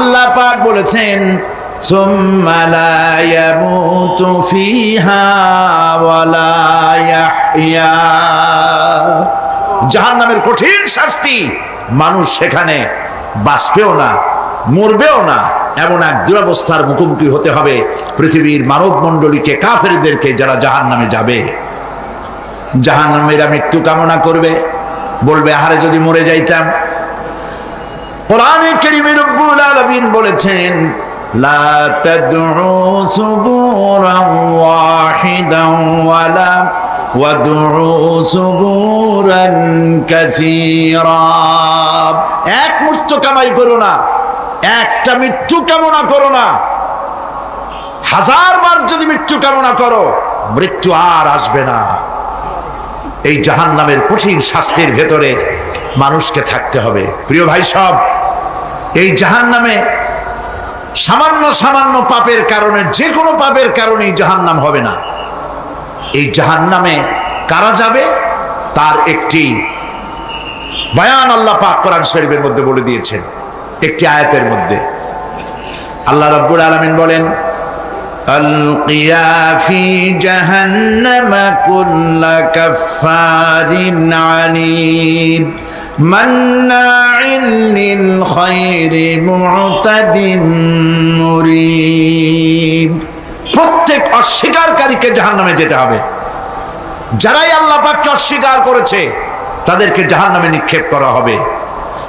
আল্লাহ পাক বলেছেন সুম্মা লা ইয়ামুতু ফিহা ওয়া লা ইয়াহইয়া। জাহান্নামের কঠিন শাস্তি, মানুষ সেখানে বাঁচবেও না, মরবেও না, এমন এক দুরবস্থার মুখোমুখি হতে হবে পৃথিবীর মানব মণ্ডলীকে, কাফেরদেরকে, যারা জাহান্নামে যাবে। জাহান্নামীরা মৃত্যু কামনা করবে, বলবে আহারে যদি মরে যাইতাম। কোরআনে কারীমে রব্বুল আলামিন বলেছেন লা তাদউ সুবুরান ওয়াহিদান ওয়ালা ওয়াদউ সুবুরান কাসীরা। এক মৃত্যু কামাই করো না, একটা মৃত্যু কামনা করো না। 1000 বার যদি মৃত্যু কামনা করো, মৃত্যু আর আসবে না। এই জাহান্নামের কঠিন শাস্তির ভেতরে মানুষকে থাকতে হবে। প্রিয় ভাই সব, এই জাহান্নামে সামান্য সামান্য পাপের কারণে, যে কোনো পাপের কারণেই জাহান্নাম হবে না। এই জাহান্নামে কারা যাবে তার একটি বয়ান আল্লাহ পাক কোরআন শরীফের মধ্যে বলে দিয়েছেন। একটি আয়াতের মধ্যে আল্লাহ রাব্বুল আলামিন বলেন আলকিয়া ফি জাহান্নামা কুল্লা কাফফারিন আনিদ মান্নাইন লিল খায়রি মু'তাদিন মুরিব। প্রত্যেক অস্বীকারীকে জাহান্নামে যেতে হবে। যারাই আল্লাহ পাককে অস্বীকার করেছে তাদেরকে জাহান্নামে নিক্ষেপ করা হবে।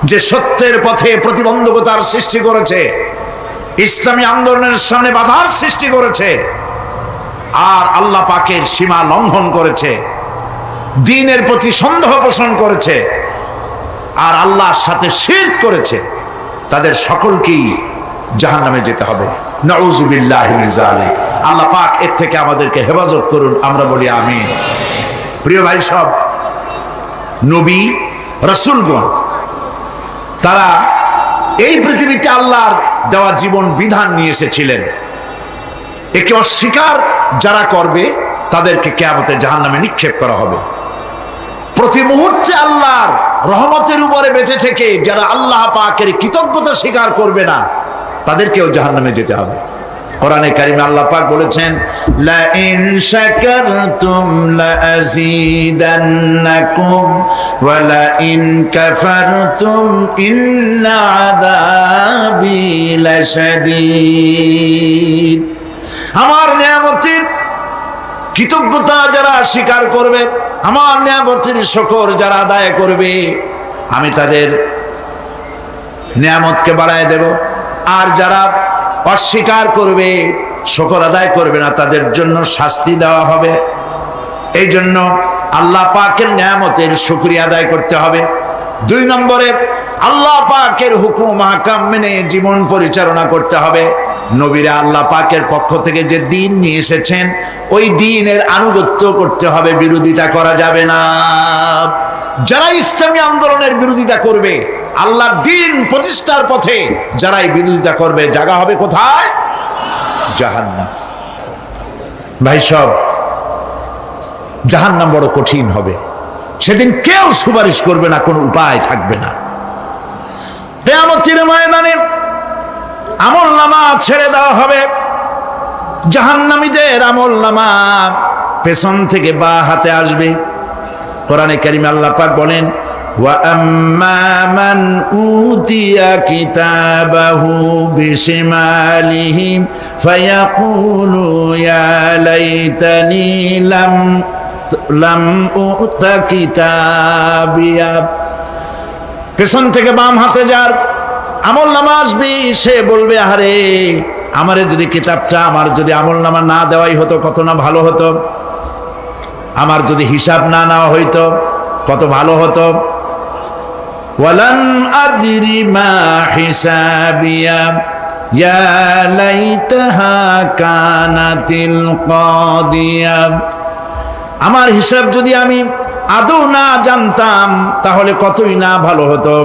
যে সত্যের পথে প্রতিবন্ধকতার সৃষ্টি করেছে, ইসলামী আন্দোলনের সামনে বাধার সৃষ্টি করেছে, আর আল্লাহ পাকের সীমা লঙ্ঘন করেছে, দ্বীনের প্রতি সন্দেহ পোষণ করেছে, আর আল্লাহর সাথে শিরক করেছে, তাদের সকলকেই জাহান্নামে যেতে হবে। নাউযুবিল্লাহি মিন যালিক। আল্লাহ পাক এর থেকে আমাদেরকে হেফাজত করুন, আমরা বলি আমিন। প্রিয় ভাই সব, নবী রাসূলগণ তারা এই পৃথিবীতে আল্লাহর দেওয়া জীবন বিধান নিয়ে এসেছিলেন। একে অস্বীকার যারা করবে তাদেরকে কিয়ামতে জাহান্নামে নিক্ষেপ করা হবে। প্রতি মুহূর্তে আল্লাহর রহমতের উপরে বেঁচে থেকে যারা আল্লাহ পাকের কৃতজ্ঞতা স্বীকার করবে না, তাদেরকেও জাহান্নামে যেতে হবে। কোরআনে কারিমে আল্লাহ পাক বলেছেন লা ইন শাকারতুম লা আযীদান্নাকুম ওয়া লা ইন কাফারতুম ইন্না আযাবি লাশাদীদ। আমার নিয়ামতের কৃতজ্ঞতা যারা স্বীকার করবে, আমার নিয়ামতের শুকর যারা আদায় করবে, আমি তাদের নিয়ামতকে বাড়ায় দেব। আর যারা অস্বীকার করবে, শুকর আদায় করবে না, তাদের জন্য শাস্তি দেওয়া হবে। এই জন্য আল্লাহ পাকের নিয়ামতের শুকরিয়া আদায় করতে হবে। 2 নম্বরে আল্লাহ পাকের হুকুম আহকাম মেনে জীবন পরিচালনা করতে হবে। নবীরা আল্লাহ পাকের পক্ষ থেকে যে দ্বীন নিয়ে এসেছেন, ওই দ্বীনের আনুগত্য করতে হবে, বিরোধিতা করা যাবে না। যারা ইসলামী আন্দোলনের বিরোধিতা করবে, আল্লাহর দ্বীন প্রতিষ্ঠার পথে যারাই বিরোধিতা করবে, জায়গা হবে কোথায়? জাহান্নাম। ভাই সব, জাহান্নাম বড় কঠিন হবে। সেদিন কেউ সুপারিশ করবে না, কোনো উপায় থাকবে না। কিয়ামতের ময়দানে আমলনামা ছেড়ে দেওয়া হবে। জাহান্নামীদের আমলনামা পেছন থেকে বাঁ হাতে আসবে। কোরআনে কারিমে আল্লাহ পাক বলেন ওয়া আম্মা মান উতিয়া কিতাবাহু বিশিমালিহি ফায়াকুলু ইয়া লাইতানি লাম উতা কিতাবিয়া। পেছন থেকে বাম হাতে যার আমলনামা আসবে, সে বলবে আরে আমারে যদি কিতাবটা, আমার যদি আমলনামা না দেওয়াই হতো কত না ভালো হতো, আমার যদি হিসাব না নেওয়া হইতো কত ভালো হতো। ওয়ালাম আদরি মা হিসাবিয়া ইয়া লাইতাহা কানাতিল কাদিয়া। আমার হিসাব যদি আমি আদৌ না জানতাম তাহলে কতই না ভালো হতো।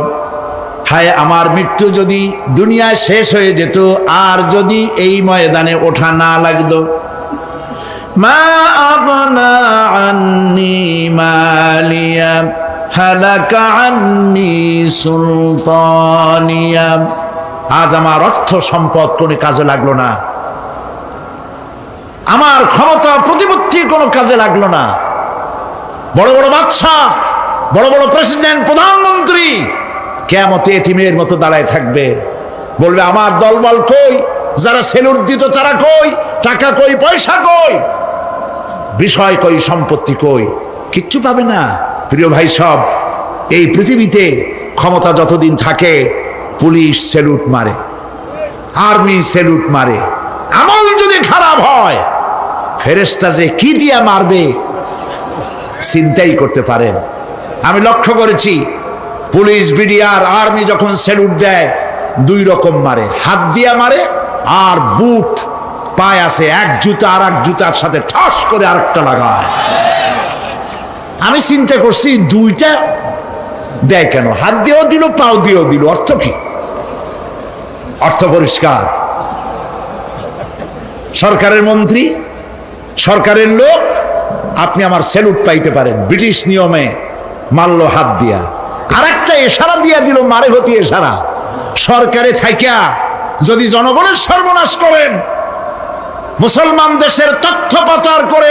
হায় আমার মৃত্যু যদি দুনিয়ায় শেষ হয়ে যেত, আর যদি এই ময়দানে ওঠা না লাগতো। মা আগনা আন্নি মালিয়া হালাকা আন্নি সুলতানিয়া। আজ আমার অর্থ সম্পদ কোনো কাজে লাগলো না, আমার ক্ষমতা প্রতিপত্তি কোনো কাজে লাগলো না। বড় বড় বাদশাহ, বড় বড় প্রেসিডেন্ট, প্রধানমন্ত্রী কিয়ামতে এতিমের মতো দাঁড়ায় থাকবে, বলবে আমার দলবল কই, যারা সেলুট দিত তারা কই, টাকা কই, পয়সা কই, বিষয় কই, সম্পত্তি কই, কিচ্ছু পাবে না। প্রিয় ভাই সব, এই পৃথিবীতে ক্ষমতা যতদিন থাকে পুলিশ সেলুট মারে, আর্মি সেলুট মারে। আমল যদি খারাপ হয় ফেরেশতা যে কি দিয়া মারবে চিন্তাই করতে পারেন। আমি লক্ষ্য করেছি পুলিশ, বিডিআর, আর্মি যখন সেলুট দেয় দুই রকম মারে, হাত দিয়া মারে আর বুট পায় আছে এক জুতা আর এক জুতার সাথে ঠাস করে আরেকটা লাগায়। আমি চিন্তা করছি দুইটা দেয় কেন, হাত দিয়েও দিল পাও দিয়েও দিল, অর্থ কি? অর্থ পরিষ্কার। সরকারের মন্ত্রী, সরকারের লোক, আপনি আমার সেলুট পাইতে পারেন, ব্রিটিশ নিয়মে মারলো হাত দিয়া, আর একটা ইশারা দিয়া দিল, মারে হতি ইশারা। সরকারে থাইকা যদি জনগণের সর্বনাশ করেন, মুসলমান দেশের তথ্য পাচার করে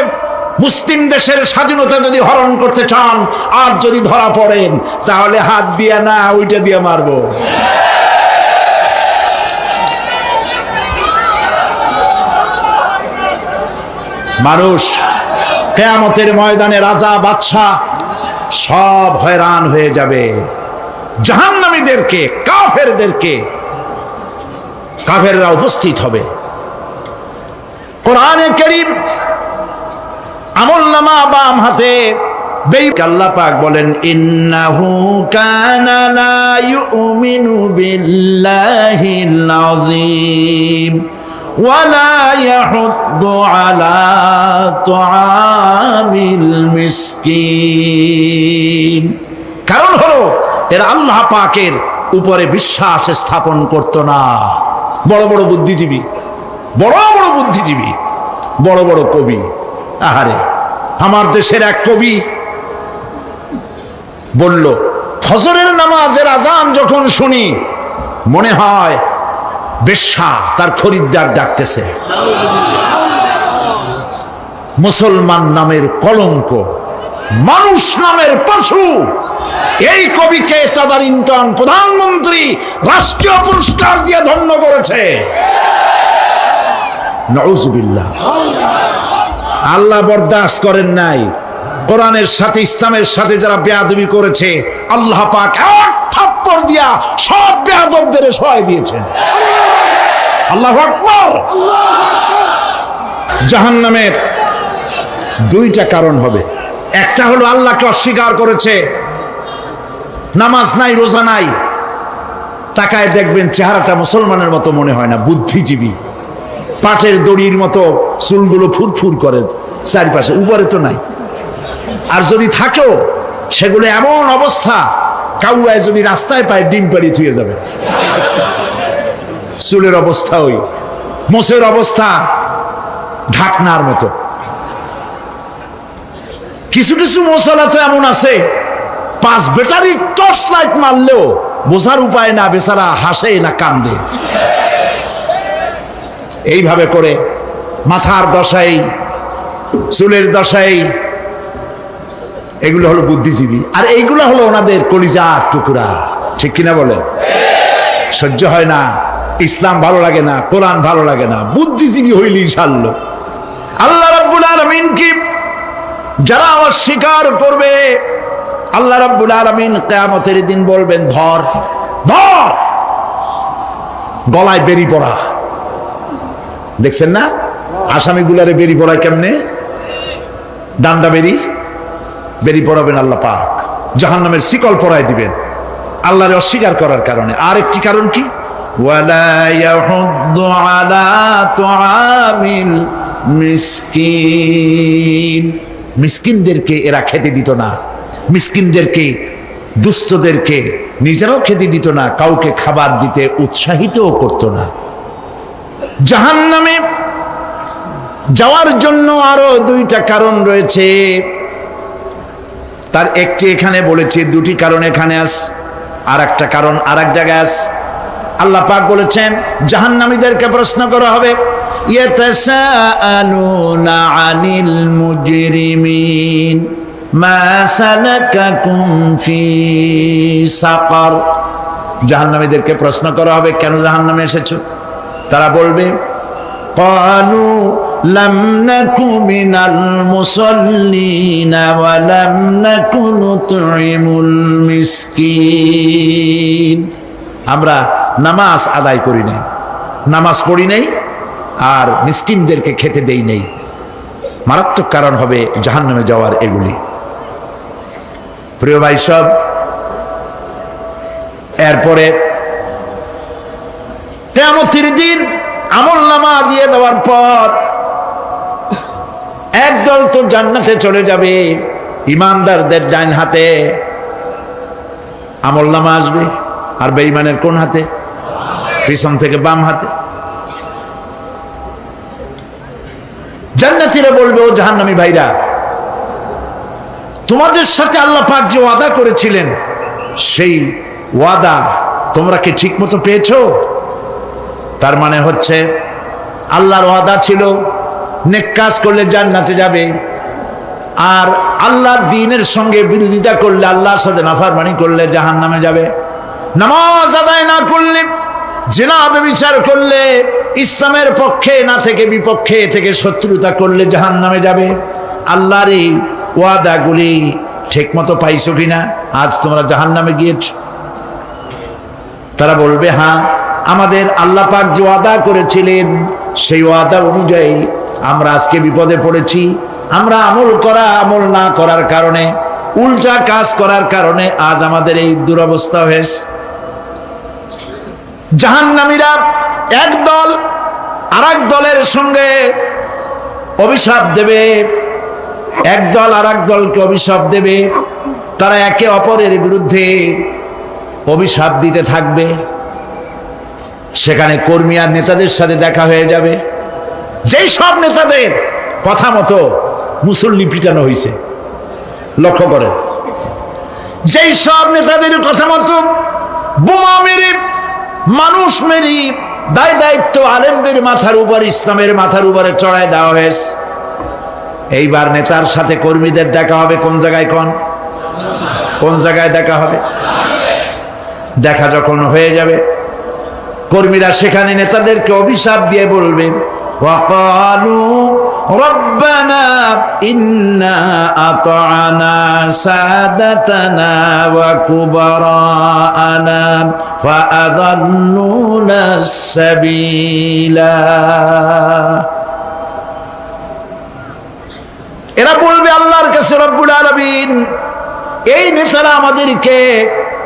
মুসলিম দেশের স্বাধীনতা যদি হরণ করতে চান, আর যদি ধরা পড়েন তাহলে হাত দিয়া না ওইটা দিয়ে মারবো। মানুষ কিয়ামতের ময়দানে রাজা বাদশাহ সব হয়রান হয়ে যাবে। জাহান্নামীদেরকে, কাফেরদেরকে, কাফেররা উপস্থিত হবে। কোরআনে কারীম আমলনামা বাম হাতে, আল্লাহ পাক বলেন ইন্নাহু কানা লা ইউমিনু বিল্লাহিল আযীম ওয়ালা ইয়াহুদ্দু আলা তুআমিল মিসকিন। কারণ হলো এরা আল্লাহ পাকের উপরে বিশ্বাস স্থাপন করত না। বড় বড় বুদ্ধিজীবী, বড় বড় বুদ্ধিজীবী, বড় বড় কবি। আহারে, আমার দেশের এক কবি বলল, ফজরের নামাজের আজান যখন শুনি মনে হয় বেশ্যা তার খরিদ্দার ডাকতেছে। মুসলমান নামের কলঙ্ক, মানুষ নামের পশু। এই কবিকে তদানীন্তন প্রধানমন্ত্রী রাষ্ট্রীয় পুরস্কার দিয়ে ধন্য করেছে। নাউজুবিল্লাহ। আল্লাহ বরদাস্ত করেন নাই। কোরআনের সাথে, ইসলামের সাথে যারা বেয়াদবি করেছে, আল্লাহ পাক এক থাপ্পড় দিয়া সব বেয়াদবদের সহায় দিয়েছেন। আল্লাহু আকবার। জাহান্নামের দুইটা কারণ হবে। একটা হলো আল্লাহকে অস্বীকার করেছে, নামাজ নাই, রোজা নাই, তাকায় দেখবেন চেহারাটা মুসলমানের মতো মনে হয় না, বুদ্ধিজীবী, পাটের দড়ির মতো চুলগুলো ফুরফুর করে চারিপাশে, উপরে তো নাই। আর যদি থাকেও সেগুলো এমন অবস্থা, কাউয়ায় যদি রাস্তায় পায় ডিম পাড়ি থুয়ে যাবে। চুলের অবস্থা ওই, মোষের অবস্থা ঢাকনার মতো। কিছু কিছু মশলা তো এমন আছে, 5 ব্যাটারি টর্চ লাইট মারলেও বোঝার উপায় না, বেচারা হাসে না কান্দে। এইভাবে করে মাথার দশাই, চুলের দশাই, এগুলো হলো বুদ্ধিজীবী। আর এইগুলো হলো ওনাদের কলিজার টুকরা। ঠিক কিনা বলেন? সহ্য হয় না, ইসলাম ভালো লাগে না, কোরআন ভালো লাগে না, বুদ্ধিজীবী হইলেই ছাড়লো। আল্লাহ রাব্বুল আলামিন কি যারা অস্বীকার করবে, আল্লাহ রাব্বুল আলামিন কিয়ামতের দিন বলবেন, ধর ধর, গলায় বেরি পড়া। দেখছেন না আসামিগুলারে বেরি পড়ায় কেমনে? ডান্ডা বেরি, বেরি পড়াবেন আল্লাহ পাক, জাহান্নামের শিকল পরায় দিবেন আল্লাহরে অস্বীকার করার কারণে। আর একটি কারণ কি? ওয়ালা ইয়াহুদ্দু আলা তুআমিল মিসকিন। মিসকিনদেরকে এরা খেতে দিত না, মিসকিনদেরকে, দুস্থদেরকে নিজেরাও খেতে দিত না, কাউকে খাবার দিতে উৎসাহিতও করত না। জাহান্নামে যাওয়ার জন্য আরো দুইটা কারণ রয়েছে, তার একটি এখানে বলেছি, দুটি কারণ এখানে আছে, আর একটা কারণ আর এক জায়গায় আছে। আল্লাহ পাক বলেছেন জাহান্নামীদেরকে প্রশ্ন করা হবে, ইয়াতাসাআলুনা আনিল মুজরিমিন মা সালাকাকুম ফি সাকার। জাহান্নামীদেরকে প্রশ্ন করা হবে, কেন জাহান্নামে এসেছো? তারা বলবে, ক্বালু লাম নাকু মিনাল মুসাল্লিনা ওয়া লাম নাকু নুতঈমুল মিসকিন। আমরা নামাজ আদায় করি নাই, নামাজ পড়ি নাই, আর মিসকিনদেরকে খেতে দেই নাই। মারাত্মক কারণ হবে জাহান্নামে যাওয়ার এগুলি। প্রিয় ভাই সব, এরপরে কিয়ামতের দিন আমলনামা দিয়ে দেওয়ার পর একদল তো জান্নাতে চলে যাবে, ইমানদারদের ডান হাতে আমলনামা আসবে, আর বেঈমানের কোন হাতে? পিছন থেকে বাম হাতে। জান্নাতীরা বলবে, ও জাহান্নামী ভাইরা, তোমাদের সাথে আল্লাহ পাক যে ওয়াদা করেছিলেন সেই ওয়াদা তোমরা কি ঠিক মতো পেয়েছো? তার মানে হচ্ছে আল্লাহর ওয়াদা ছিল নেক কাজ করলে জান্নাতে যাবে, আর আল্লাহর দ্বীনের সঙ্গে বিরোধিতা করলে, আল্লাহর সাথে নাফরমানি করলে জাহান্নামে যাবে। নামাজ আদায় না করলে, জিনা ব্যভিচার করলে, ইসলামের পক্ষে না থেকে বিপক্ষে থেকে শত্রুতা করলে জাহান্নামে যাবে। আল্লাহর এই ওয়াদাগুলি ঠিক মতো পাইছো কিনা? আজ তোমরা জাহান্নামে গিয়েছো। তারা বলবে, হ্যাঁ, আমাদের আল্লাহ পাক যে ওয়াদা করেছিলেন সেই ওয়াদা অনুযায়ী আমরা আজকে বিপদে পড়েছি। আমরা আমল না করার কারণে, উল্টা কাজ করার কারণে আজ আমাদের এই দুরবস্থা হয়েছে। জাহান্নামীরা এক দল আরেক দলের সঙ্গে অভিশাপ দেবে, এক দল আরেক দলকে অভিশাপ দেবে। তারা একে অপরের বিরুদ্ধে অভিশাপ দিতে থাকবে। সেখানে কর্মী আর নেতাদের সাথে দেখা হয়ে যাবে। যেই সব নেতাদের কথা মতো মুসল্লি পিটানো হয়েছে, লক্ষ্য করেন, যেই সব নেতাদের কথা মতো বোমা মেরে, মানুষ মেরে, দায় দায়িত্ব আলেমদের মাথার উপর, ইসলামের মাথার উপরে চড়ায় দেওয়া হয়েছে। এইবার নেতার সাথে কর্মীদের দেখা হবে কোন জায়গায়? কোন জায়গায় দেখা হবে? দেখা যখন হয়ে যাবে, কর্মীরা সেখানে নেতাদেরকে অভিশাপ দিয়ে বলবে, ওয়াকালু রব্বানা ইন্না আতা'না সাদাতানা ওয়া কুবারানা ফাআযাল্লুনা সাবিলা। এরা বলবে আল্লাহর কাছে, রব্বুল আলামিন, এই নেতারা আমাদেরকে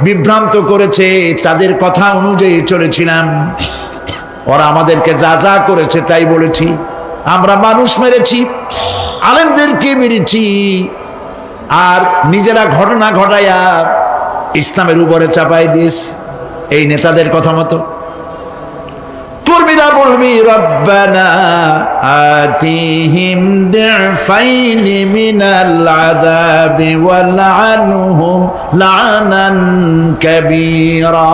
বিভ্রান্ত করেছে, তাদের কথা অনুযায়ী চলেছিলাম, ওরা আমাদেরকে যা যা করেছে তাই বলেছি। আমরা মানুষ মেরেছি, আলেমদেরকে মেরেছি, আর নিজেরা ঘটনা ঘটাইয়া ইসলামের উপরে চাপাই দিয়েছি এই নেতাদের কথা মতো। কর্মীরা বলবি, রব্বানা আতিহিম দিফাইনি মিনাল আযাবি ওয়ালআনহুম লানান কাবীরা।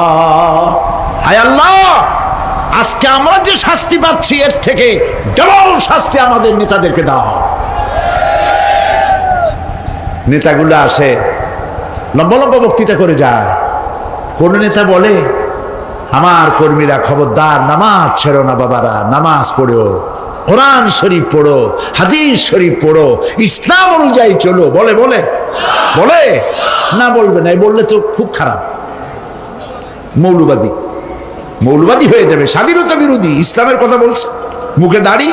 হায় আল্লাহ, আজকে আমরা যে শাস্তি পাচ্ছি এর থেকে ডবল শাস্তি আমাদের নেতাদেরকে দাও। নেতাগুলো আসে, লম্বা লম্বা বক্তৃতা করে যায়। কোন নেতা বলে, আমার কর্মীরা খবরদার, নামাজ ছেড়ো না বাবারা, নামাজ পড়ো, কোরআন শরীফ পড়ো, হাদিস শরীফ পড়ো, ইসলাম অনুযায়ী চলো। বলে বলে বলে না, বলবে না। বললে তো খুব খারাপ, মৌলবাদী হয়ে যাবে, স্বাধীনতা বিরোধী, ইসলামের কথা বলছে, মুখে দাড়ি।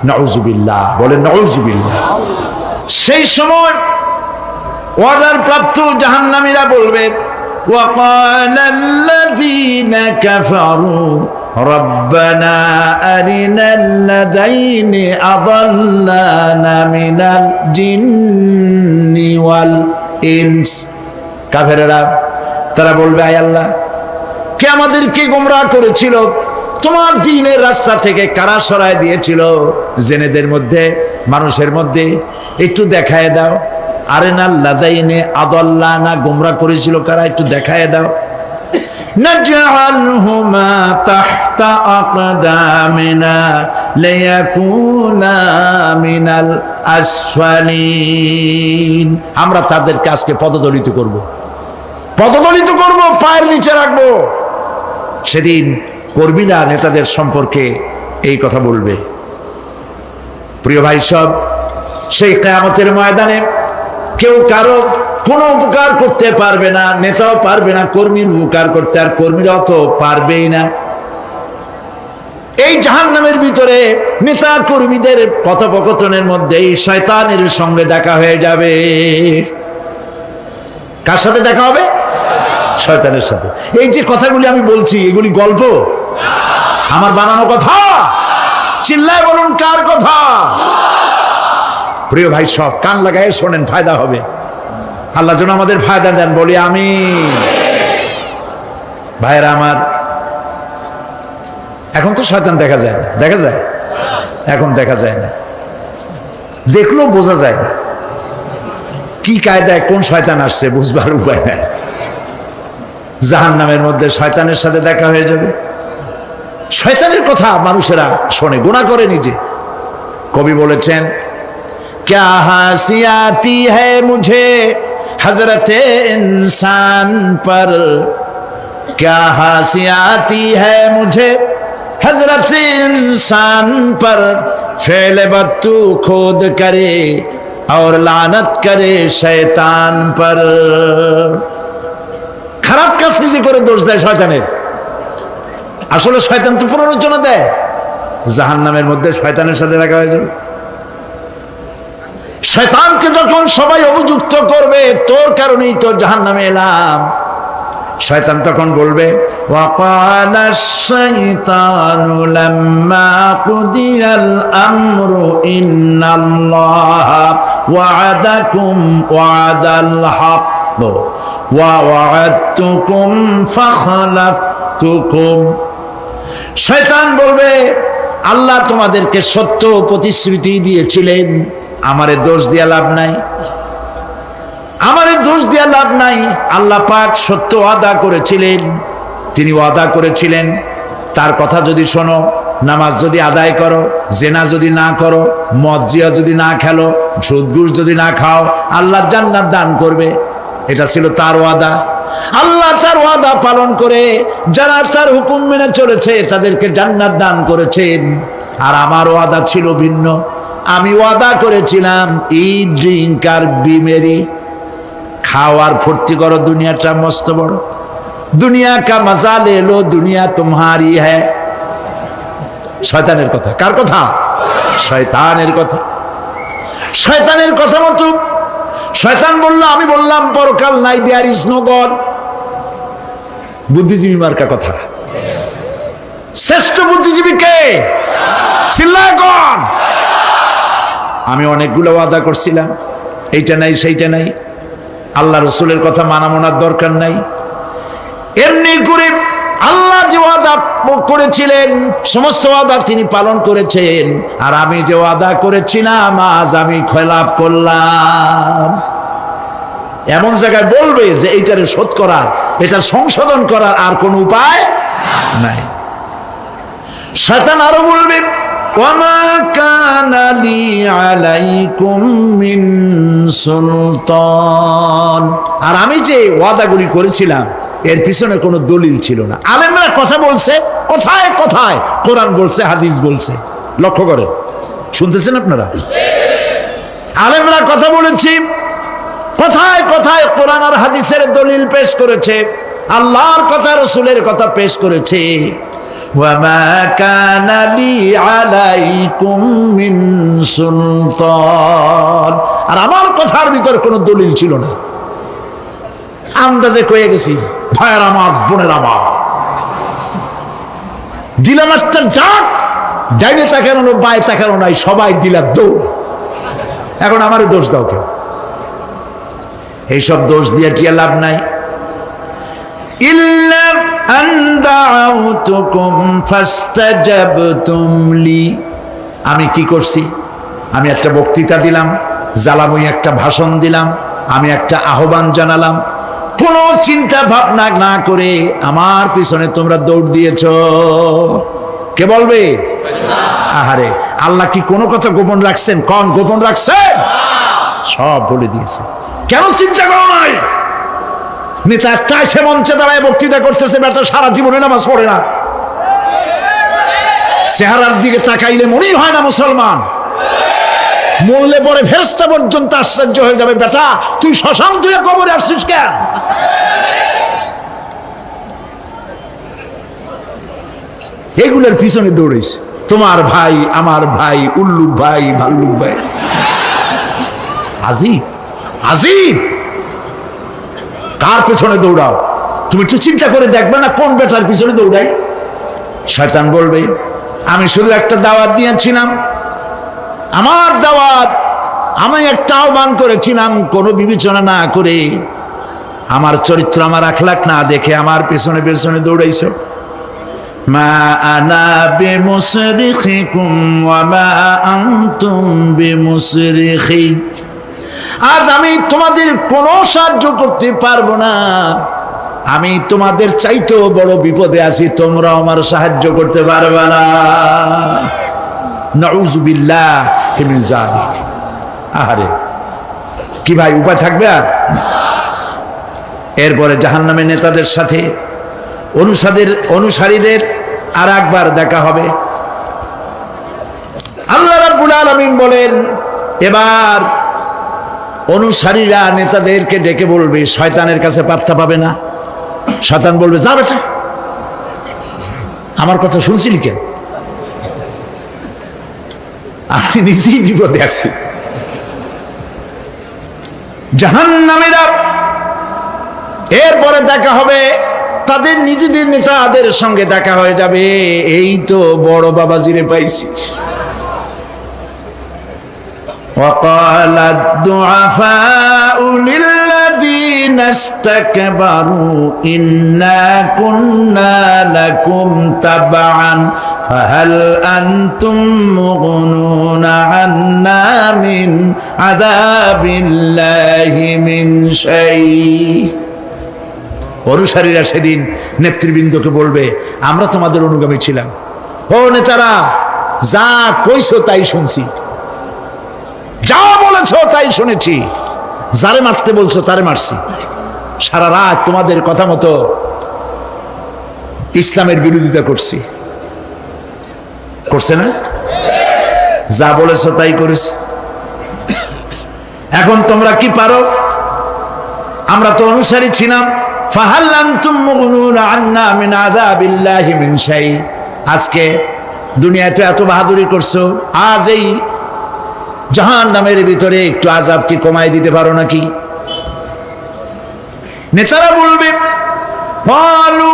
নাউজুবিল্লাহ, বলে নাউজুবিল্লাহ। সেই সময় অর্ডার প্রাপ্ত জাহান্নামীরা বলবে, وقال الذين كفروا ربنا أرنا الذين أضلانا من الجن والإنس। কাফেররা তারা বলবে, আয় আল্লাহ, কে আমাদেরকে গোমরাহ করেছিল, তোমার দ্বীনের রাস্তা থেকে কারা সরায় দিয়েছিল, জেনেদের মধ্যে, মানুষের মধ্যে একটু দেখায় দাও। আরেনা লাদাইনে আদাল্লানা, গোমরাহ করেছিল কারা, একটু দেখায় দাও। নাজআলহুমা তাহতা আকদামিনা লিয়াকুনা মিনাল আসফালিন। আমরা তাদেরকে আজকে পদদলিত করব, পায়ের নিচে রাখবো। সেদিন কর্মীরা নেতাদের সম্পর্কে এই কথা বলবে। প্রিয় ভাই সব, সেই কিয়ামতের ময়দানে কেউ কারো কোনো উপকার করতে পারবে না, নেতাও পারবে না কর্মীর উপকার করতে, আর কর্মীরাও তো পারবেই না। এই জাহান্নামের ভিতরে নেতা কর্মীদের কথোপকথনের মধ্যেই শয়তানের সঙ্গে দেখা হয়ে যাবে। কার সাথে দেখা হবে? শয়তানের সাথে। এই যে কথাগুলি আমি বলছি, এগুলি গল্প, আমার বানানো কথা? চিল্লায় বলুন, কার কথা? প্রিয় ভাই সব, কান লাগায় শোনেন, ফায়দা হবে। আল্লাহ যেন আমাদের ফায়দা দেন, বলি আমিন। ভাইরা আমার, এখন তো শয়তান দেখা যায় না, দেখা যায়? এখন দেখা যায় না, দেখলেও বোঝা যায় না কি কায়দায় কোন শয়তান আসছে, বুঝবার উপায় নাই। জাহান্নামের মধ্যে শয়তানের সাথে দেখা হয়ে যাবে। শয়তানের কথা মানুষেরা শোনে, গুনাহ করে নিজে। কবি বলেছেন, क्या हंसी आती है मुझे हजरत इंसान पर, क्या हंसी आती है मुझे हजरत इंसान पर, फेल बत्तू खुद करे और लानत करे शैतान पर। খারাপ কাজ নিজে করে দোষ দেয় শয়তানের। আসলে শয়তান তো প্ররোচনা দেয়। জাহান্নামের মধ্যে শয়তানের সাথে দেখা হয়ে যাবে। শয়তানকে যখন সবাই অভিযুক্ত করবে, তোর কারণেই তো জাহান্নামে এলাম, শয়তান তখন বলবে, ওয়াকালা শাইতানু লাম্মা কুদিয়াল আমরু ইন্নাল্লাহা ওয়া'আদাকুম ওয়া'দাল হক ওয়া ওয়া'আদতুকুম ফাখলাফতুকুম। শয়তান বলবে, আল্লাহ তোমাদেরকে সত্য প্রতিশ্রুতি দিয়েছিলেন, আমারে দোষ দিয়া লাভ নাই, আমারে দোষ দিয়া লাভ নাই। আল্লাহ পাক সত্য ওয়াদা করেছিলেন, তিনি ওয়াদা করেছিলেন তার কথা যদি শোনো, নামাজ যদি আদায় করো, জেনা যদি না করো, মদ জিয়া যদি না খেলো, সুদ ঘুষ যদি না খাও, আল্লাহ জান্নাত দান করবে। এটা ছিল তার ওয়াদা। আল্লাহ তার ওয়াদা পালন করে যারা তার হুকুম মেনে চলেছে তাদেরকে জান্নাত দান করেছেন। আর আমার ওয়াদা ছিল ভিন্ন। আমি ওয়াদা করেছিলাম, ইট, ড্রিঙ্ক আর বি মেরি, খাওয়ার ফুর্তি করো, দুনিয়াটা মস্ত বড়, দুনিয়া কা মজা লে লো, দুনিয়া তোমারি হ্যায়। শয়তানের কথা। কার কথা? শয়তানের কথা। শয়তানের কথা মতো শয়তান বলল, আমি বললাম পরকাল নাই, দেয়ার ইজ নো গড। বুদ্ধিজীবী মার্কা কথা। শ্রেষ্ঠ বুদ্ধিজীবী কে? চিল্লায় কোন? আমি অনেকগুলো ওয়াদা করছিলাম, এইটা নাই সেইটা নাই, আল্লাহ রসুলের কথা মানা মানার দরকার নাই। এমনি করে আল্লাহ যে ওয়াদা করেছিলেন সমস্ত ওয়াদা তিনি পালন করেছেন, আর আমি যে ওয়াদা করেছিলাম আজ আমি খেলাপ করলাম। এমন জায়গায় বলবে যে এইটারে শোধ করার, এটা সংশোধন করার আর কোন উপায় নাই। শয়তান আরো বলবে, ওয়ামা কানা লি আলাইকুম মিন সুলতান, আর আমি যে ওয়াদাগুলি করেছিলাম এর পিছনে কোনো দলিল ছিল না। আলেমরা কথা বলছে, কোথায় কোথায় কোরআন বলছে, হাদিস বলছে। লক্ষ্য করেন, শুনতেছেন আপনারা? আলেমরা কথা বলেছি, কোথায় কোথায় কোরআন আর হাদিসের দলিল পেশ করেছে, আল্লাহর কথা রসুলের কথা পেশ করেছে। ওয়ামা কানা লি আলাইকুম মিন সুলতান, আর আমার কথার ভিতর কোনো দলিল ছিল না। আন্দাজে কয়ে গেছি, ভাইয়ের আমার, বোনের আমার, দিলাম একটা ডাক, ডাইনে তাকানো বায়ে তাকানো নাই, সবাই দিলাম দৌড়। এখন আমারে দোষ দাও কেউ? এইসব দোষ দিয়ে কি লাভ নাই। ইল্লা আন দাউতুকুম ফাস্তাজাবতুম লি, আমি কি করছি? আমি একটা বক্তৃতা দিলাম, জ্বালাময়ী একটা ভাষণ দিলাম, আমি একটা আহ্বান জানালাম, কোনো চিন্তা ভাবনা না করে আমার পিছনে তোমরা দৌড় দিয়েছ। কে বলবে? আহারে, আল্লাহ কি কোনো কথা গোপন রাখছেন? কোন গোপন রাখছেন? সব বলে দিয়েছে। কেন চিন্তা করো নাই? নেতা একটা সে মঞ্চে দাঁড়ায় বক্তৃতা করতেছে, বেটা সারা জীবনে নামাজ পড়ে না, চেহারার দিকে তাকাইলে মনেই হয় না মুসলমান, মরলে পরে ফেরেশতা পর্যন্ত আশ্চর্য হয়ে যাবে, বেটা তুই শ্মশান তুই কবরে আসছিস কেন? এগুলোর পিছনে দৌড়েছে তোমার ভাই, আমার ভাই, উল্লুক ভাই, ভাল্লুক ভাই। আজিব আজিব, কার পেছনে দৌড়াও? তুমি একটু চিন্তা করে দেখবে না কোন বেটার পিছনে দৌড়াই? শয়তান বলবে আমি শুধু একটা দাওয়াত দিয়েছিলাম, আমার দাওয়াত, আমি একটা আহ্বান করেছিলাম, কোনো বিবেচনা না করে, আমার চরিত্র, আমার আখলাক না দেখে আমার পেছনে পেছনে দৌড়াইছো। মা আনা বিমুসরিখিকুম ওয়া মা আনতুম বিমুসরিখি, আজ আমি তোমাদের কোনো সাহায্য করতে পারবো না, আমি তোমাদের চাইতেও বড় বিপদে আছি, তোমরা আমার সাহায্য করতে পারবে না। নাউযুবিল্লাহি মিন যালিক। আহারে কি ভাই, উপায় থাকবে আর? এরপরে জাহান্নামের নেতাদের সাথে অনুসারীদের আর একবার দেখা হবে। আল্লাহ রাব্বুল আলামিন বলেন, এবার অনুসারীরা নেতাদেরকে ডেকে বলবে, শয়তানের কাছে পাত্তা পাবে না। শয়তান বলবে, যা বেটা, আমার কথা শুনছিলি কেন? আমি নিজেই বিপদে আছি। জাহান্নামীরা এরপরে দেখা হবে, তাদের নিজেদের নেতাদের সঙ্গে দেখা হয়ে যাবে, এই তো বড় বাবাজিরে পাইছি। وقال الضعفاء للذين استكبروا إنا كنا لكم تبعا فهل أنتم مغنون عنا من عذاب الله من شيء। অনুসারীরা সেদিন নেতৃবৃন্দকে বলবে, আমরা তোমাদের অনুগামী ছিলাম, ও নেতারা যা কইছো তাই শুনছি, যা বলেছ তাই শুনেছি, যারে মারতে বলছো তারে মারছি, সারা রাত তোমাদের কথা মতো ইসলামের বিরোধিতা করছে না? যা বলেছ তাই করেছে। এখন তোমরা কি পারো? আমরা তো অনুসারী ছিলাম। ফাহাল আনতুম মুগনুনা আন্না মিন আযাবিল্লাহি মিন শাই। আজকে দুনিয়াতে এত বাহাদুরি করছো, আজ এই জাহান্নামের ভিতরে একটু আযাব কি কমাই দিতে পারো নাকি? নেতারা বলবে, ক্বালু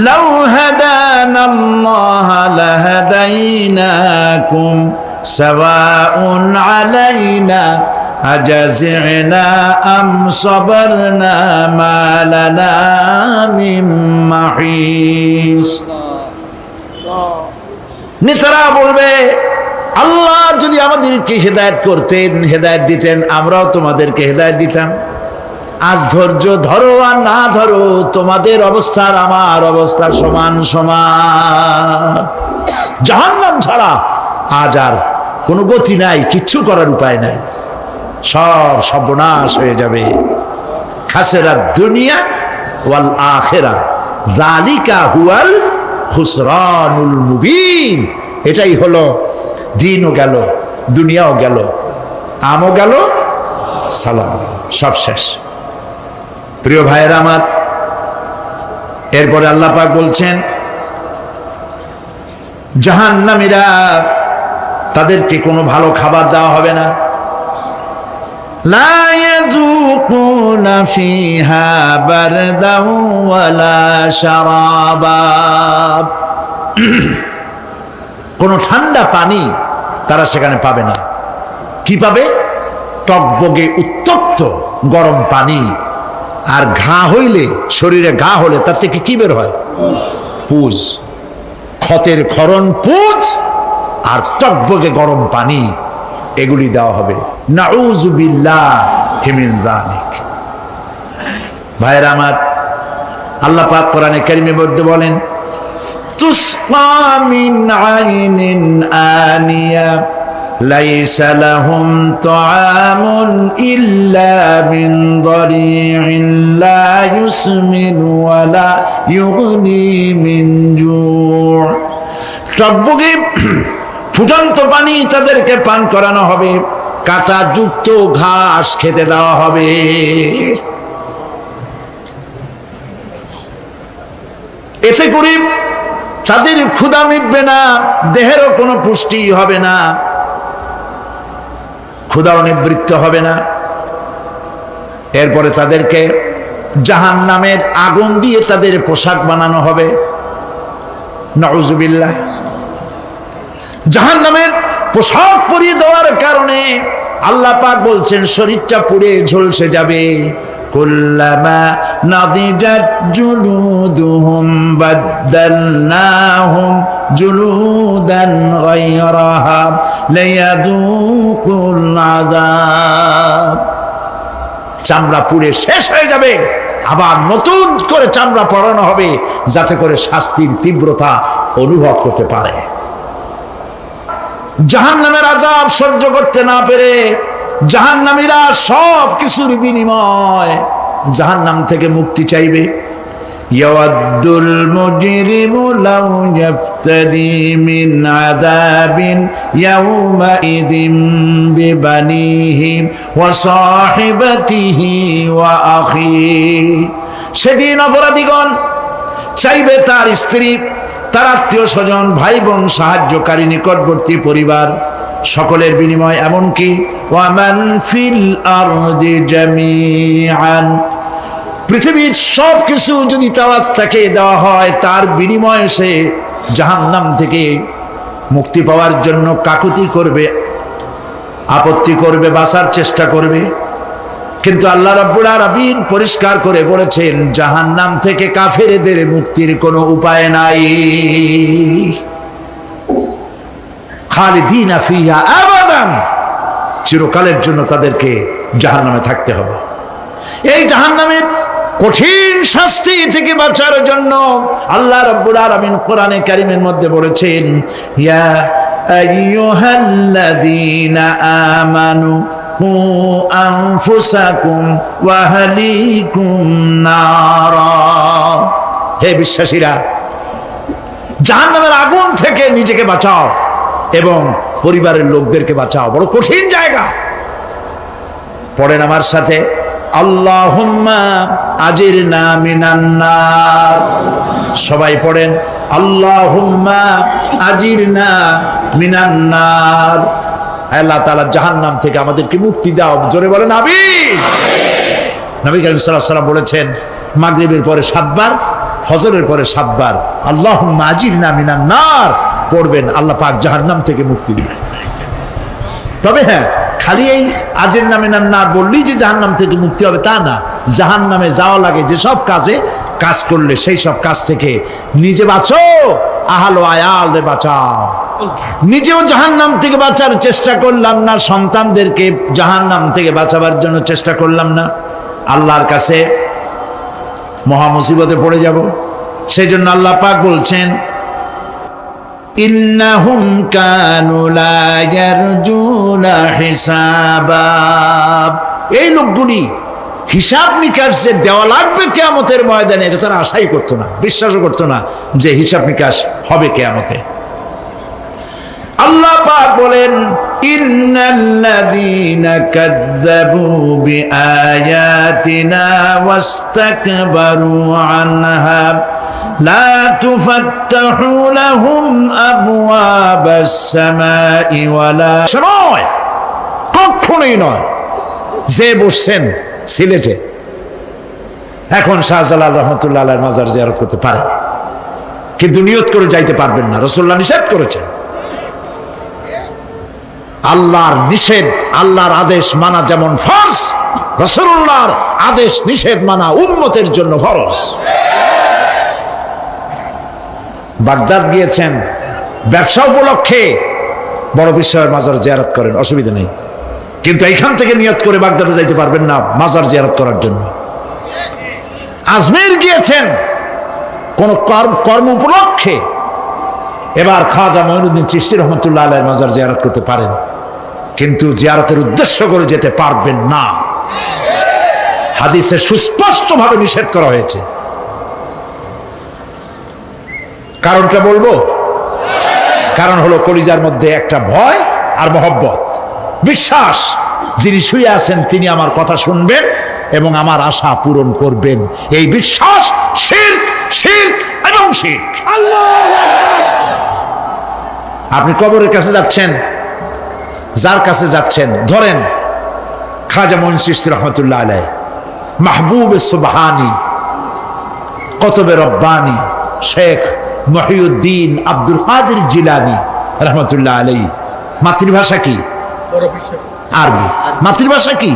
লাউ হাদানাল্লাহু লাহাদাইনাকুম সাওয়াউন আলাইনা আজাজি'না আম সাবারনা মা লানা মিন মাহিস। নেতারা বলবে, আল্লাহ যদি আমাদেরকে হেদায়েত করতেন, হেদায়েত দিতেন, আমরাও তোমাদেরকে হেদায়েত দিতাম। আজ ধৈর্য ধরো আর না ধরো, তোমাদের অবস্থা আর আমার অবস্থা সমান সমান। জাহান্নাম ছাড়া আজ আর কোনো গতি নাই, কিচ্ছু করার উপায় নাই, সব সর্বনাশ হয়ে যাবে। খাসিরাত দুনিয়া ওয়াল আখিরা যালিকা হুয়াল খুসরানুল মুবিন। এটাই হলো, দিনও গেল, দুনিয়াও গেল, আমও গেল, সালাম, সব শেষ। প্রিয় ভাইয়েরা আমার, এরপরে আল্লাহ পাক বলছেন, জাহান্নামীরা তাদেরকে কোনো ভালো খাবার দেওয়া হবে না। লা ইয়াযুকুনা ফিহা বারদাও ওয়ালা শারাবা। কোনো ঠান্ডা পানি তারা সেখানে পাবে না। কি পাবে? টকবগে উত্তপ্ত গরম পানি। আর ঘা হইলে, শরীরে ঘা হলে তার থেকে কি বের হয়? পুজ, ক্ষতের ক্ষরণ পুজ আর টকবগে গরম পানি, এগুলি দেওয়া হবে। নাউযুবিল্লাহি মিন যালিক। ভাইরা আমার, আল্লাহ পাক কোরআনে কারীমের মধ্যে বলেন, তুসকা মিন আইনিন আনিয়া লাইসা লাহুম তাআমুন ইল্লা মিন দারি'in লা ইউসমিনু ওয়া লা ইউগনি মিন জু'। টকবগে ফুটন্ত পানি তাদেরকে পান করানো হবে, কাঁটা যুক্ত ঘাস খেতে দেওয়া হবে। এতে করে তাদের ক্ষুধা মিটবে না, দেহেরও কোনো পুষ্টি হবে না, ক্ষুধাও নিবৃত্ত হবে না। এরপরে তাদেরকে জাহান্নামের আগুন দিয়ে তাদের পোশাক বানানো হবে। নাউযুবিল্লাহ। জাহান্নামের পোশাক পরিয়ে দেওয়ার কারণে আল্লাহ পাক বলছেন শরীরটা পুড়ে ঝলসে যাবে। কুল্লামা নাদিজাত জুলুদুহুম বাদদালনাহুম জুলুদান গায়রাহা লিয়াযুকুল আযাব। চামড়া পুড়ে শেষ হয়ে যাবে, আবার নতুন করে চামড়া পরানো হবে যাতে করে শাস্তির তীব্রতা অনুভব করতে পারে। জাহান্নামের আযাব সহ্য করতে না পেরে জাহান্নামীরা সব কিছুর বিনিময় জাহান্নাম থেকে মুক্তি চাইবে। ইয়াওয়াদ্দুল মুজরিমু লাউ ইয়াফতাদি মিন আযাবিন ইয়াওমাইযিন বিবানিহি ওয়া সাহিবাতিহি ওয়া আখিহি। সেদিন অপরাধীগণ চাইবে তার স্ত্রী, তার আত্মীয় স্বজন, ভাই বোন, সাহায্যকারী, নিকটবর্তী পরিবার সকলের বিনিময়, এমনকি ওয়ামান ফিল আরদি জামিআন, পৃথিবীর সব কিছু যদি তাকে দেওয়া হয় তার বিনিময়ে সে জাহান্নাম থেকে মুক্তি পাওয়ার জন্য কাকুতি করবে, আপত্তি করবে, বাঁচার চেষ্টা করবে। কিন্তু আল্লাহ রাব্বুল আলামিন পরিষ্কার করে বলেছেন জাহান্নাম থেকে কাফেরদের মুক্তির কোনো উপায় নাই। খালিদিনা ফিহা আবাদান, চিরকালের জন্য তাদেরকে জাহান্নামে থাকতে হবে। এই জাহান্নামের কঠিন শাস্তি থেকে বাঁচার জন্য আল্লাহ রাব্বুল আলামিন কোরআনে কারীমের মধ্যে বলেছেন, ইয়া আইয়ুহাল্লাযীনা আমানু কু আনফুসাকুম ওয়া আহলিকুম নারা। হে বিশ্বাসীরা, জাহান্নামের আগুন থেকে নিজেকে বাঁচাও এবং পরিবারের লোকদেরকে বাঁচাও। বড় কঠিন জায়গা। পড়েন আমার সাথে, আল্লাহুম্মা আজিরনা মিনান নার। সবাই পড়েন, আল্লাহুম্মা আজিরনা মিনান নার। আল্লাহ তাআলা জাহান্নাম থেকে আমাদেরকে মুক্তি দাও। জোরে বলেন আমিন। নবী করিম সাল্লাল্লাহু আলাইহি ওয়াসাল্লাম বলেছেন মাগরিবের পরে 7 বার, ফজরের পরে 7 বার আল্লাহুম্মা আজিরনা মিনান নার পড়বেন, আল্লাহ পাক জাহান্নাম থেকে মুক্তি দিবেন। তবে হ্যাঁ, খালি এই আজিরনা মিনান নার বললেই যে জাহান্নাম থেকে মুক্তি হবে তা না। জাহান্নামে যাওয়া লাগে যেসব কাজ করলে সেই সব কাজ থেকে নিজে বাঁচো, আহল আয়াল রে বাঁচাও। নিজেও জাহান্নাম থেকে বাঁচার চেষ্টা করলাম না, সন্তানদেরকে জাহান্নাম থেকে বাঁচাবার জন্য চেষ্টা করলাম না, আল্লাহর কাছে মহা মুসিবতে পড়ে যাব। সেই জন্য আল্লাহ পাক বলছেন, ইন্নাহুম কানু লা ইয়ারজুনা হিসাবা। এই লোকগুলি হিসাব নিকাশ যে দেওয়া লাগবে কিয়ামতের ময়দানে এটা তারা আশাই করতো না, বিশ্বাসও করতো না যে হিসাব নিকাশ হবে কিয়ামতে। আল্লাহ পাক বলেন, ইন্নাল্লাযীনা কাযযাবু বিআয়াতিনা ওয়াস্তাকবারু আনহা লা তুফাত্তাহু লাহুম আবওয়াবাস সামাই ওয়ালা। সময় কখনোই নয়। যে বসছেন সিলেটে, এখন শাহজালাল রহমতুল্লাহ আলাইহির মাজার জিয়ারত করতে পারেন, কিন্তু নিয়ত করে যাইতে পারবেন না, রাসূলুল্লাহ নিষেধ করেছেন। আল্লাহর নিষেধ, আল্লাহর আদেশ মানা যেমন ফরজ, রাসূলুল্লাহর আদেশ নিষেধ মানা উম্মতের জন্য ফরজ। বাগদাদ গিয়েছেন ব্যবসা উপলক্ষে, বড় বিশ্বের মাজার জিয়ারত করেন, অসুবিধা নেই, কিন্তু এইখান থেকে নিয়ত করে বাগদাদে যাইতে পারবেন না মাজার জিয়ারত করার জন্য। আজমির গিয়েছেন কোন কর্ম উপলক্ষে, এবার খাজা মঈনুদ্দিন চিশতি রহমতুল্লাহ আলাইহির মাজার জিয়ারত করতে পারেন, কিন্তু জিয়ারতের উদ্দেশ্য করে যেতে পারবেন না। হাদিসে সুস্পষ্টভাবে নিষেধ করা হয়েছে। কারণটা বলবো? কারণ হলো কলিজার মধ্যে একটা ভয় আর মহব্বত, বিশ্বাস, যিনি শুয়ে আছেন তিনি আমার কথা শুনবেন এবং আমার আশা পূরণ করবেন। এই বিশ্বাস শিরক, শিরক এবং শিরক। আপনি কবরের কাছে যাচ্ছেন, যার কাছে যাচ্ছেন, ধরেন খাজা মঈন চিশতি রহমতুল্লাহ আলাইহি, মাহবুব সুবহানি, কতবে রব্বানি, শেখ মহিউদ্দিন আব্দুল কাদের জিলানী রহমতুল্লাহ আলাইহি। মাতৃভাষা কি? আরবি। মাতৃভাষা কি?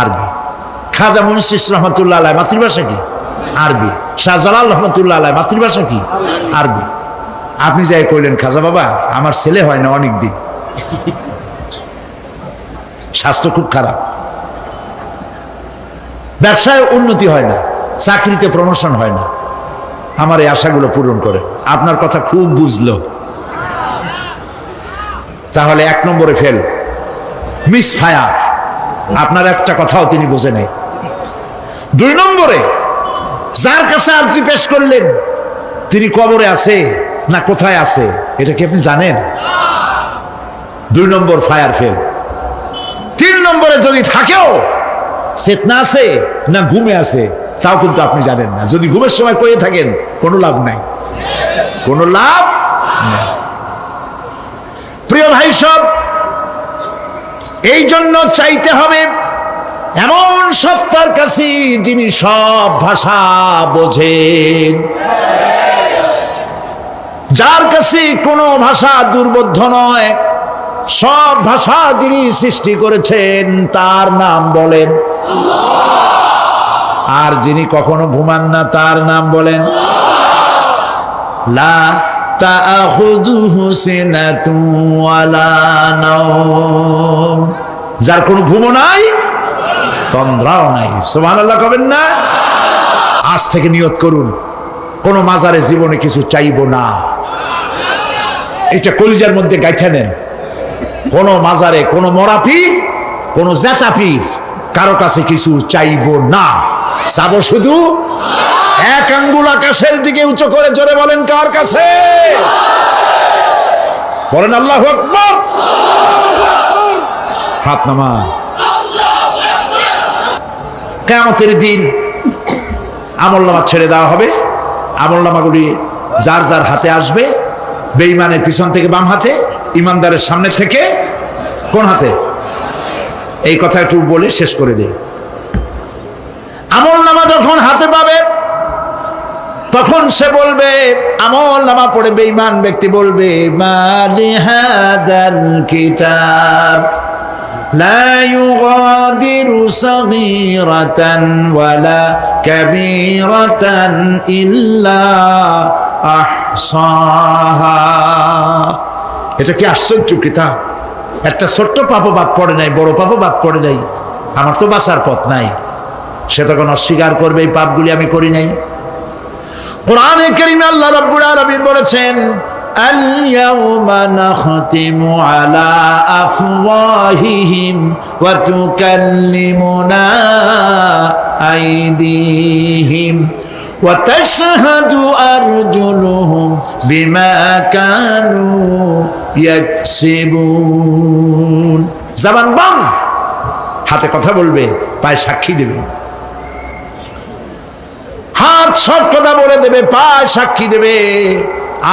আরবি। খাজা মঈন চিশতি রহমতুল্লাহ আলাইহি মাতৃভাষা কি? আরবি। শাহজালাল রহমতুল্লাহ আলাইহি মাতৃভাষা কি? আরবি। আপনি যাই কইলেন, খাজা বাবা আমার ছেলে হয় না অনেক দিন, স্বাস্থ্য খুব খারাপ, ব্যবসায় উন্নতি হয় না, চাকরিতে প্রমোশন হয় না, আমার এই আশাগুলো পূরণ করে। আপনার কথা খুব বুঝলো, তাহলে 1 নম্বরে ফেল, মিস ফায়ার। আপনার একটা কথাও তিনি বোঝে নাই। 2 নম্বরে যার কাছে আর্জি পেশ করলেন তিনি কবরে আছে না কোথায় আছে এটা কি আপনি জানেন? 2 নম্বর ফায়ার ফেল। 3 নম্বরে যদি থাকেও চেতনা আছে না ঘুমে আছে তাও কিন্তু আপনি জানেন না। যদি ঘুমের সময় কয়ে থাকেন কোনো লাভ নাই, কোনো লাভ নাই। প্রিয় ভাই সব, এই জন্য চাইতে হবে এমন সত্তার কাছে যিনি সব ভাষা বোঝেন, যার কাছে কোনো ভাষা দুর্বোধ্য নয়, সব ভাষা যিনি সৃষ্টি করেছেন তার নাম বলেন, আর যিনি কখনো ঘুমান না তার নাম বলেন লা তাখুযুহু সিনাতুন ওয়ালা নাওম, যার কোনো ঘুমও নাই তন্দ্রাও নাই। সুবহানাল্লাহ কবেন না? আজ থেকে নিয়ত করুন কোন মাজারে জীবনে কিছু চাইবো না, এটা কলিজার মধ্যে গাইথা নেন। কোন মাজারে কোন মরা পীর, কোন জেতা পীর, কারো কাছে কিছু চাইবো না, চাবো শুধু এক আঙ্গুল আকাশের দিকে উঁচু করে জোরে বলেন কার কাছে? বলেন আল্লাহু আকবার। হাত নামান। কিয়ামতের দিন আমলনামা ছেড়ে দেওয়া হবে, আমলনামাগুলি যার যার হাতে আসবে, বেঈমানের পিছন থেকে বাম হাতে, ইমানদারের সামনে থেকে কোন হাতে? এই কথা একটু বলে শেষ করে দেই। আমলনামা যখন হাতে পাবে তখন সে বলবে, আমলনামা পড়ে বেঈমান ব্যক্তি বলবে, মালি হাদাল কিতাব লা ইউগাদিরু সাগীরাতান ওয়ালা কাবীরাতান ইল্লা আহসাহা। এটা কি আশ্চর্য কিতাব! একটা ছোট্ট পাপও বাদ পড়ে নাই, বড় পাপও বাদ পড়ে নাই। আমার তো বাঁচার পথ নাই। সে তখন অস্বীকার করবে এই পাপগুলি আমি করি নাই। কোরআনে কারীমে আল্লাহ রাব্বুল আলামিন বলেছেন, আল ইয়াউমা নাখতিমু আলা আফওয়াহিহিম ওয়া তুকাল্লিমুনা আইদিহিম ওয়া তাশহাদু আরজুলুহুম বিমা কানু ইয়াকসিবুন। জবান বন্ধ, হাতে কথা বলবে, পায়ে সাক্ষী দেবে। হাত সব কথা বলে দেবে, পায়ে সাক্ষী দেবে।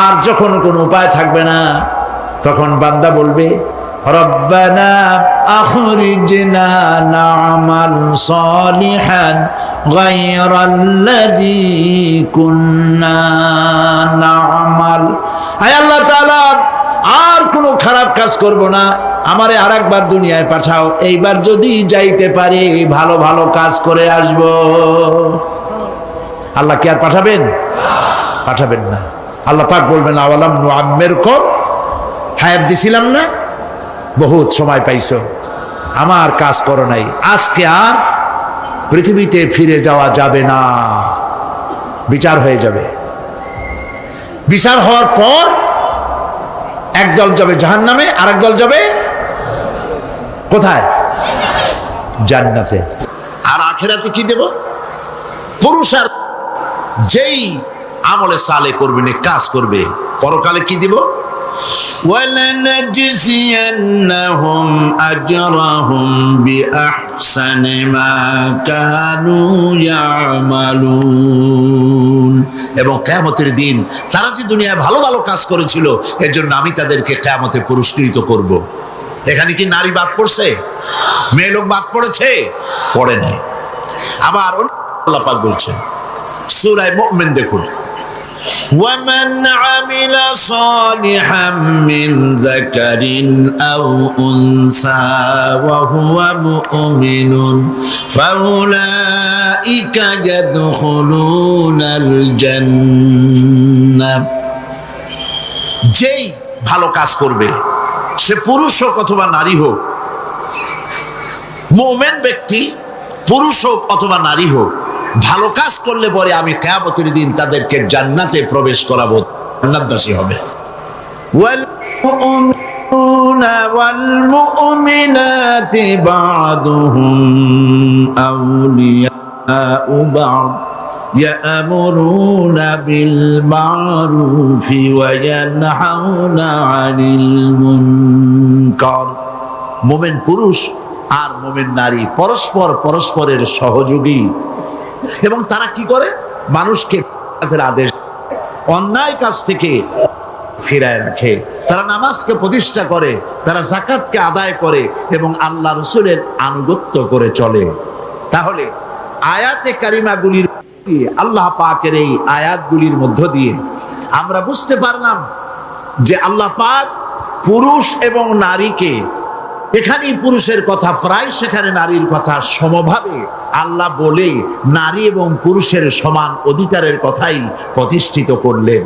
আর যখন কোনো উপায় থাকবে না তখন বান্দা বলবে, রব্বানা আখরিজনা না'মাল সালিহান গায়রাল্লাযী কুন্না না'মাল। আয় আল্লাহ তাআলা, আর কোনো খারাপ কাজ করব না, আমারে আরেকবার দুনিয়ায় পাঠাও, এইবার যদি যাইতে পারি ভালো ভালো কাজ করে আসব। আল্লাহ কি আর পাঠাবেন? পাঠাবেন না। আল্লাহ পাক বলবেন, আওয়ালাম নুআম্মিরকুম, হায়াত দিছিলাম না, বহুত সময় পাইছো, আমার কাজ করো নাই, আজকে আর পৃথিবীতে ফিরে যাওয়া যাবে না, বিচার হয়ে যাবে। বিচার হওয়ার পর একদল যাবে জাহান্নামে, আর একদল যাবে কোথায়? জান্নাতে। আর আখিরাতে কি দেব? পুরুষ আর যেই আমলে সালে করবে, কাজ করবে, পরকালে কি দিব? وَلَنَجْزِيَنَّهُمْ أَجْرَهُمْ بِأَحْسَنِ مَا كَانُوا يَعْمَلُونَ। এবং কিয়ামতের দিন তারা যে দুনিয়ায় ভালো ভালো কাজ করেছিল, এর জন্য আমি তাদেরকে কিয়ামতে পুরস্কৃত করব। এখানে কি নারী বাদ পড়ছে? মেয়ে লোক বাদ পড়েছে? পড়ে নাই। আবার আল্লাহ পাক বলছেন সূরা মুমিন, দেখুন, وَمَنْ عَمِلَ صَالِحًا مِّنْ ذَكَرٍ أَوْ أُنثَىٰ وَهُوَ مُؤْمِنٌ فَأُولَٰئِكَ يَدْخُلُونَ الْجَنَّةَ। যেই ভালো কাজ করবে, সে পুরুষ হোক অথবা নারী হোক, মুমিন ব্যক্তি পুরুষ হোক অথবা নারী হোক, ভালো কাজ করলে পরে আমি কিয়ামতের দিন তাদেরকে জান্নাতে প্রবেশ করাবো, জান্নাতবাসী হবে। ওয়াল-মুমিনুনা ওয়াল-মুমিনাতি বা'দুহুম আউলিয়াউ বা'দ ইয়া'মুরুনা বিল মা'রুফি ওয়া ইয়ানহাউনা আনিল মুনকার। মুমিন পুরুষ আর মুমিন নারী পরস্পরের সহযোগী, এবং তারা কি করে? মানুষকে আদেশ, অন্যায় কাজ থেকে ফিরায় রাখে। তারা নামাজকে প্রতিষ্ঠা করে, তারা যাকাতকে আদায় করে এবং আল্লাহ রাসূলের আনুগত্য করে চলে। তাহলে আয়াতে কারিমাগুলির, আল্লাহ পাকের এই আয়াতগুলির মধ্য দিয়ে আমরা বুঝতে পারলাম যে আল্লাহ পাক পুরুষ এবং নারীকে, এখানেই পুরুষের কথা প্রায় সেখানে নারীর কথা সমভাবে আল্লাহ বলে নারী এবং পুরুষের সমান অধিকারের কথাই প্রতিষ্ঠিত করলেন।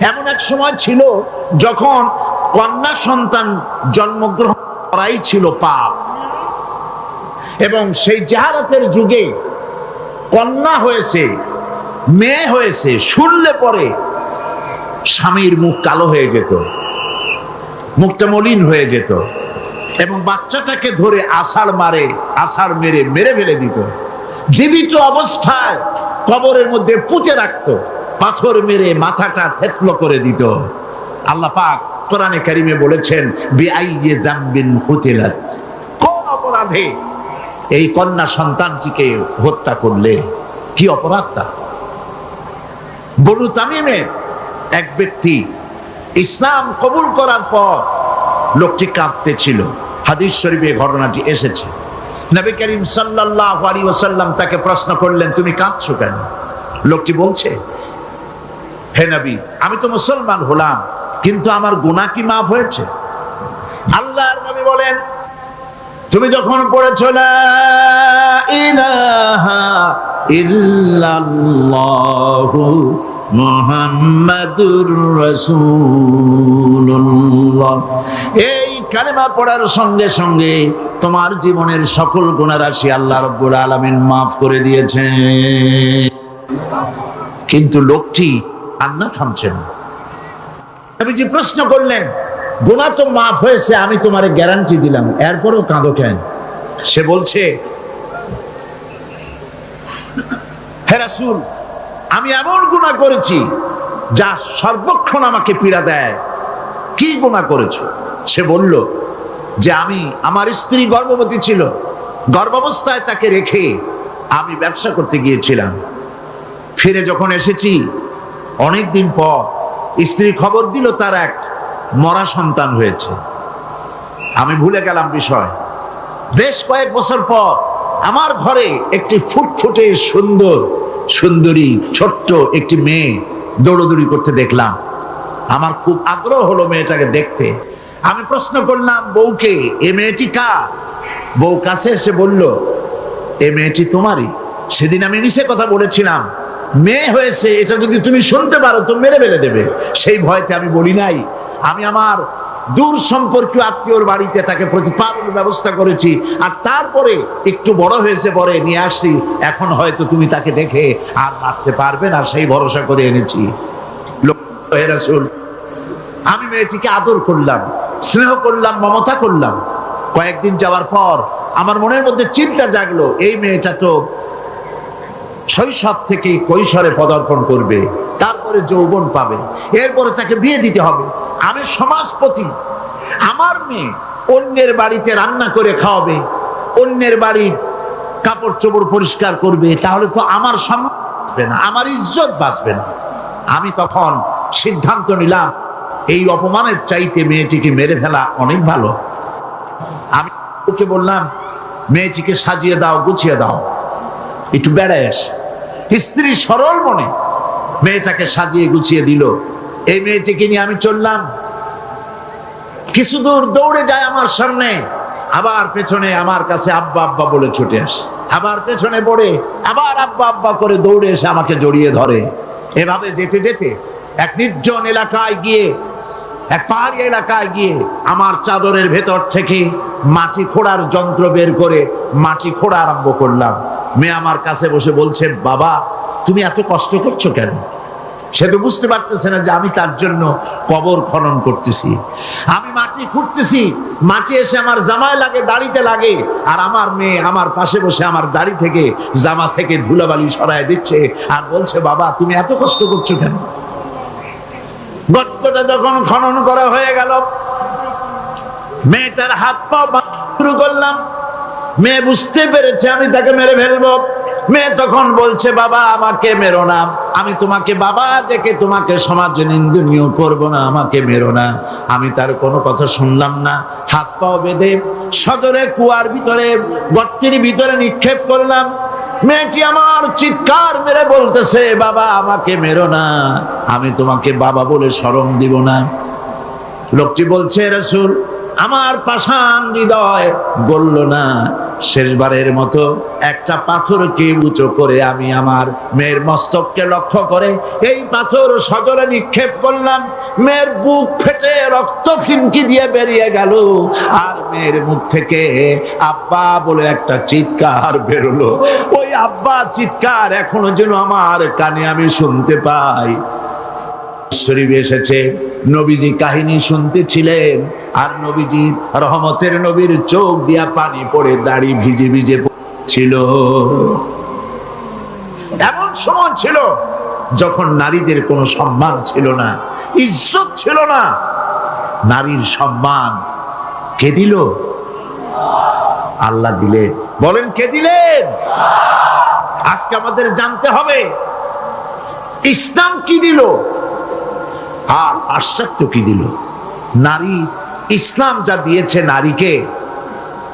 এমন এক সময় ছিল যখন কন্যা সন্তান জন্মগ্রহণ করাই ছিল পাপ, এবং সেই জাহালাতের যুগে কন্যা হয়েছে, মেয়ে হয়েছে শুনলে পরে স্বামীর মুখ কালো হয়ে যেত, মুখটা মলিন হয়ে যেত, এবং বাচ্চাটাকে ধরে আছাড় মেরে ফেলে দিত। জীবিত অবস্থায় কবরের মধ্যে পুঁতে রাখতো, পাথর মেরে মাথাটা থেতলো করে দিত। আল্লাহ পাক কোরআনে কারিমে বলেছেন, বিআইয়ি যামবিন কুতিলাত, কোন অপরাধে এই কন্যা সন্তানটিকে হত্যা করলে? কি অপরাধটা? বনু তামিমের এক ব্যক্তি ইসলাম কবুল করার পর লোকটি কাঁদতেছিল। হাদিস শরীফে ঘটনাটি এসেছে। নবী করিম সাল্লাল্লাহু আলাইহি ওয়াসাল্লাম তাকে প্রশ্ন করলেন, তুমি কাঁদছো কেন? লোকটি বলছে, হে নবী, আমি তো মুসলমান হলাম, কিন্তু আমার গুনাহ কি মাফ হয়েছে? আল্লাহর নবী বলেন, তুমি যখন পড়েছো লা ইলাহা ইল্লাল্লাহু মুহাম্মাদুর রাসূলুল্লাহ, এই কালেমা পড়ার সঙ্গে সঙ্গে তোমার জীবনের সকল গুনাহ রাশি আল্লাহ রাব্বুল আলামিন মাফ করে দিয়েছেন। কিন্তু লোকটি কান্না থামছে না। নবীজি প্রশ্ন করলেন, গুনাহ তো মাফ হয়েছে, আমি তোমারে গ্যারান্টি দিলাম, এরপরও কাঁদো কেন? সে বলছে, হে রাসূল, আমি এমন গুনাহ করেছি যা সর্বক্ষণ আমাকে পীড়া দেয়। কি গুনাহ করেছো? সে বলল যে আমার স্ত্রী গর্ভবতী ছিল, গর্ভাবস্থায় তাকে রেখে আমি ব্যবসা করতে গিয়েছিলাম। ফিরে যখন এসেছি অনেকদিন পর স্ত্রী খবর দিল তার এক মরা সন্তান হয়েছে। আমি ভুলে গেলাম বিষয়। বেশ কয়েক বছর পর আমার ঘরে একটি ফুটফুটে সুন্দরী ছোট্ট একটি মেয়ে দৌড়দৌড়ি করতে দেখলাম। আমার খুব আগ্রহ হলো মেয়েটাকে দেখতে। আমি প্রশ্ন করলাম বউকে, এ মেয়েটি কার? বউ কাছে এসে বলল, এ মেয়েটি তোমারই। সেদিন আমি মিছে কথা বলেছিলাম, মেয়ে হয়েছে এটা যদি তুমি শুনতে পারো তো মেরে ফেলে দেবে, সেই ভয়তে আমি বলি নাই। আমি আমার দূর সম্পর্কীয় আত্মীয়র বাড়িতে তাকে প্রতিপালন ব্যবস্থা করেছি, আর তারপরে একটু বড় হয়েছে পরে নিয়ে আসছি, এখন হয়তো তুমি তাকে দেখে আর মারতে পারবে না, সেই ভরসা করে এনেছি। হে রাসূল, আমি মেয়েটিকে আদর করলাম, স্নেহ করলাম, মমতা করলাম। কয়েকদিন যাওয়ার পর আমার মনের মধ্যে চিন্তা জাগলো, এই মেয়েটা তো শৈশব থেকে কৈশোরে পদার্পণ করবে, তারপরে যৌবন পাবে, এরপরে তাকে বিয়ে দিতে হবে। আমি সমাজপতি, আমার মেয়ে অন্যের বাড়িতে রান্না করে খাওয়াবে, অন্যের বাড়ির কাপড় চোপড় পরিষ্কার করবে, তাহলে তো আমার সম্মান বাঁচবে না, আমার ইজ্জত বাঁচবে না। আমি তখন সিদ্ধান্ত নিলাম, এই অপমানের চাইতে মেয়েটিকে মেরে ফেলা অনেক ভালো। আমি ওকে বললাম, মেয়েটিকে সাজিয়ে দাও, গুছিয়ে দাও, একটু বেড়াস। স্ত্রী সরল মনে মেয়েটাকে সাজিয়ে গুছিয়ে দিল। এই মেয়েটিকে নিয়ে আমি চললাম, কিছু দূর দৌড়ে যায় আমার সামনে, আবার পেছনে আমার কাছে আব্বা আব্বা বলে ছুটে আসে, আবার পেছনে পড়ে আবার আব্বা আব্বা করে দৌড়ে এসে আমাকে জড়িয়ে ধরে। এভাবে যেতে যেতে এক নির্জন এলাকায় গিয়ে, এক পাহাড়ি এলাকায় গিয়ে আমার চাদরের ভেতর থেকে মাটি খোঁড়ার যন্ত্র বের করে মাটি খোঁড়া আরম্ভ করলাম। মেয়ে আমার কাছে বসে বলছে, বাবা তুমি এত কষ্ট করছো কেন? সে তো বুঝতে পারতেছে না যে আমি তার জন্য কবর খনন করতেছি, আমি মাটি খুঁড়তেছি, মাটি এসে আমার জামায় লাগে, দাড়িতে লাগে, আর আমার মেয়ে আমার পাশে বসে আমার দাড়ি থেকে, জামা থেকে ধুলাবালি সরায় দিচ্ছে আর বলছে, বাবা তুমি এত কষ্ট করছো কেন? গর্তটা যখন খনন করা হয়ে গেল, মেয়েটার হাত পা শুরু করলাম। মেয়ে বুঝতে পেরেছে আমি তাকে মেরে ফেলবো। মেয়ে তখন বলছে, বাবা আমাকে মেরো না, আমি তোমাকে বাবা ডেকে তোমাকে সমাজে নিন্দনীয় করব না, আমাকে মেরো না। আমি তার কোনো কথা শুনলাম না, হাত পাও বেঁধে সদরে কুয়ার ভিতরে, গর্তের ভিতরে নিক্ষেপ করলাম। মেয়েটি আমার চিৎকার মেরে বলতেছে, বাবা আমাকে মেরো না, আমি তোমাকে বাবা বলে শরম দিব না। লোকটি বলছে, রাসূল আমার পাষাণ হৃদয় গলল না, শেষবারের মতো একটা পাথরকে উঁচু করে আমি আমার মেয়ের মস্তককে লক্ষ্য করে এই পাথর সজলে নিক্ষেপ করলাম। মেয়ের বুক ফেটে রক্ত ফিনকি দিয়ে বেরিয়ে গেল, আর মেয়ের মুখ থেকে আব্বা বলে একটা চিৎকার বেরোলো। ওই আব্বা চিৎকার এখনো যেন আমার কানে আমি শুনতে পাই। শরীফে এসেছে, নবীজি কাহিনী শুনতেছিলেন, আর নবীজি রহমতের নবীর চোখ দিয়া পানি পড়ে দাড়ি ভিজে ভিজে ছিল। এমন সময় ছিল যখন নারীদের কোনো সম্মান ছিল না, ইজ্জত ছিল না। নারীর সম্মান কে দিল? আল্লাহ দিলেন। বলেন কে দিলেন? আজকে আমাদের জানতে হবে ইসলাম কি দিল আর পাশ্চাত্য কি দিল। নারী, ইসলাম যা দিয়েছে নারীকে,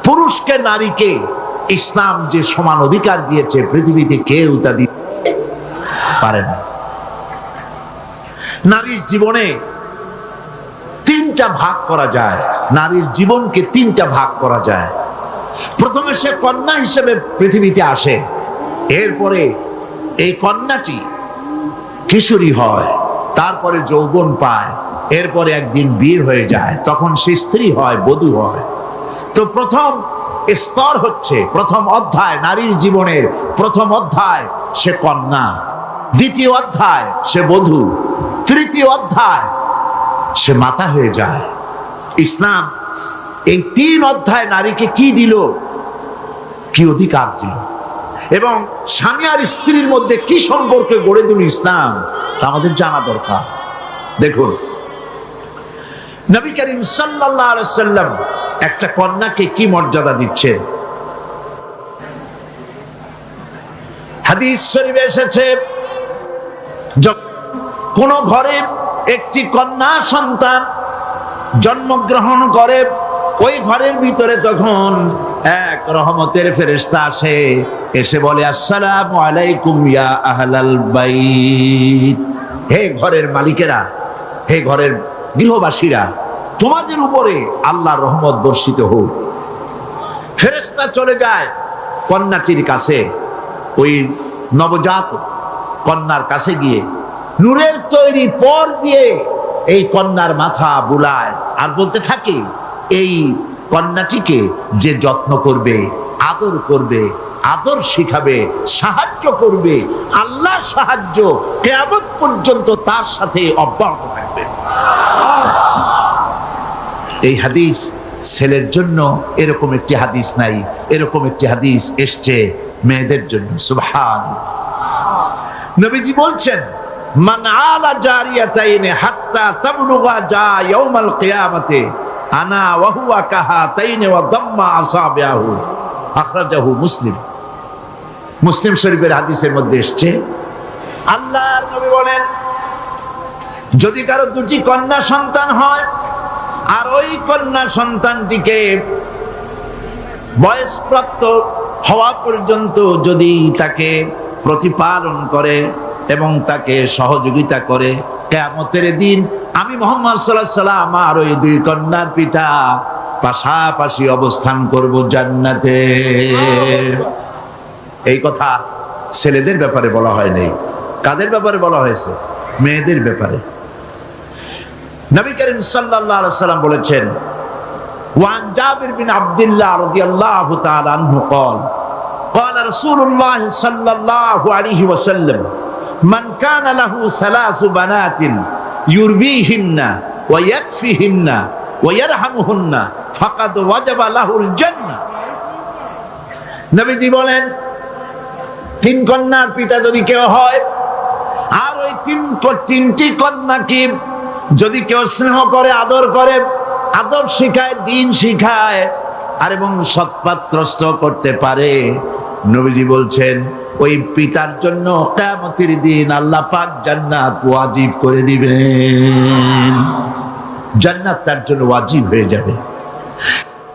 পুরুষকে নারীকে ইসলাম যে সমান অধিকার দিয়েছে, পৃথিবীতে কেউ তা দিতে পারে না। নারীর জীবনে তিনটা ভাগ করা যায়, নারীর জীবনকে তিনটা ভাগ করা যায়। প্রথমে সে কন্যা হিসেবে পৃথিবীতে আসে, এরপরে এই কন্যাটি কিশোরী হয়, তারপরে যৌবন পায়, এরপরে একদিন বিয়ে হয়ে যায়, তখন সে স্ত্রী হয়, বধূ হয়। তো প্রথম স্তর হচ্ছে, প্রথম অধ্যায় নারীর জীবনের প্রথম অধ্যায় সে কন্যা, দ্বিতীয় অধ্যায় সে বধূ, তৃতীয় অধ্যায় সে মাতা হয়ে যায়। ইসলাম এই তিন অধ্যায় নারীকে কি দিল, কি অধিকার দিল, এবং স্বামী আর স্ত্রীর মধ্যে কি সম্পর্কে গড়ে দিল ইসলাম, তা আমাদের জানা দরকার। দেখুন, নবী করিম সাল্লাল্লাহু আলাইহি সাল্লাম একটা কন্যাকে কি মর্যাদা দিচ্ছে। হাদিস শরীফে এসেছে, কোন ঘরে একটি কন্যা সন্তান জন্মগ্রহণ করে, ওই ঘরের ভিতরে তখন এক রহমতের ফেরেশতা আসে, এসে বলে, আসসালামু আলাইকুম ইয়া আহলাল বাইত। হে ঘরের মালিকেরা, হে ঘরের গৃহবাসীরা, তোমাদের উপরে আল্লাহর রহমত বর্ষিত হোক। ফেরেশতা চলে যায় কন্যাটির কাছে, ওই নবজাত কন্যার কাছে গিয়ে নূরের তৈরি পর দিয়ে এই কন্যার মাথা বুলায় আর বলতে থাকে, এই কন্যাটিকে যে যত্ন করবে, আদর করবে, আদর শিখাবে, সাহায্য করবে, আল্লাহর সাহায্য কিয়ামত পর্যন্ত তার সাথে অব্যাহত থাকবে। এই হাদিস ছেলের জন্য এরকম একটি হাদিস নাই, এরকম একটি হাদিস এসছে মেয়েদের জন্য। সুবহানাল্লাহ। নবীজি বলছেন, মান আলা জারিয়াতাইনি হাত্তা তাবলুগা জা ইয়াউমাল কিয়ামাতি আনা ওয়া হুয়া কাহাতাইনি ওয়া দাম্মা আসাবিহু। আখরাজাহু মুসলিম। মুসলিম শরীফের হাদিসের মধ্যে এসেছে, আল্লাহর নবী বলেন, যদি কারো দুটি কন্যা সন্তান হয় আর ওই কন্যা সন্তানটিকে বয়সপ্রাপ্ত হওয়া পর্যন্ত যদি তাকে প্রতিপালন করে এবং তাকে সহযোগিতা করে, কিয়ামতের দিন আমি মুহাম্মদ সাল্লাল্লাহু আলাইহি ওয়াসাল্লাম আর ওই দুই কন্যার পিতা পাশাপাশি অবস্থান করব জান্নাতে। এই কথা ছেলেদের ব্যাপারে বলা হয় নাই, কাদের ব্যাপারে বলা হয়েছে? মেয়েদের ব্যাপারে। নবী করিম সাল্লাল্লাহু আলাইহি ওয়াসাল্লাম বলেছেন, ওয়ান জাবির বিন আব্দুল্লাহ রাদিয়াল্লাহু তাআলা আনহু قال قال رسول الله صلى الله عليه وسلم من كان له ثلاث بنات يربيهن ويكفيهن ويرحمهن فقد وجب له الجنة। নবীজি বলেন, তিন কন্যার পিতা যদি কেউ হয় আর ওই তিনটি কন্যাকে যদি কেউ স্নেহ করে, আদর করে, আদর শিখায়, দ্বীন শিখায় আর এবং সৎপাত্রস্থ করতে পারে, নবীজি বলছেন ওই পিতার জন্য কিয়ামতের দিন আল্লাহ পাক জান্নাত ওয়াজিব করে দিবেন। জান্নাত তার জন্য ওয়াজিব হয়ে যাবে।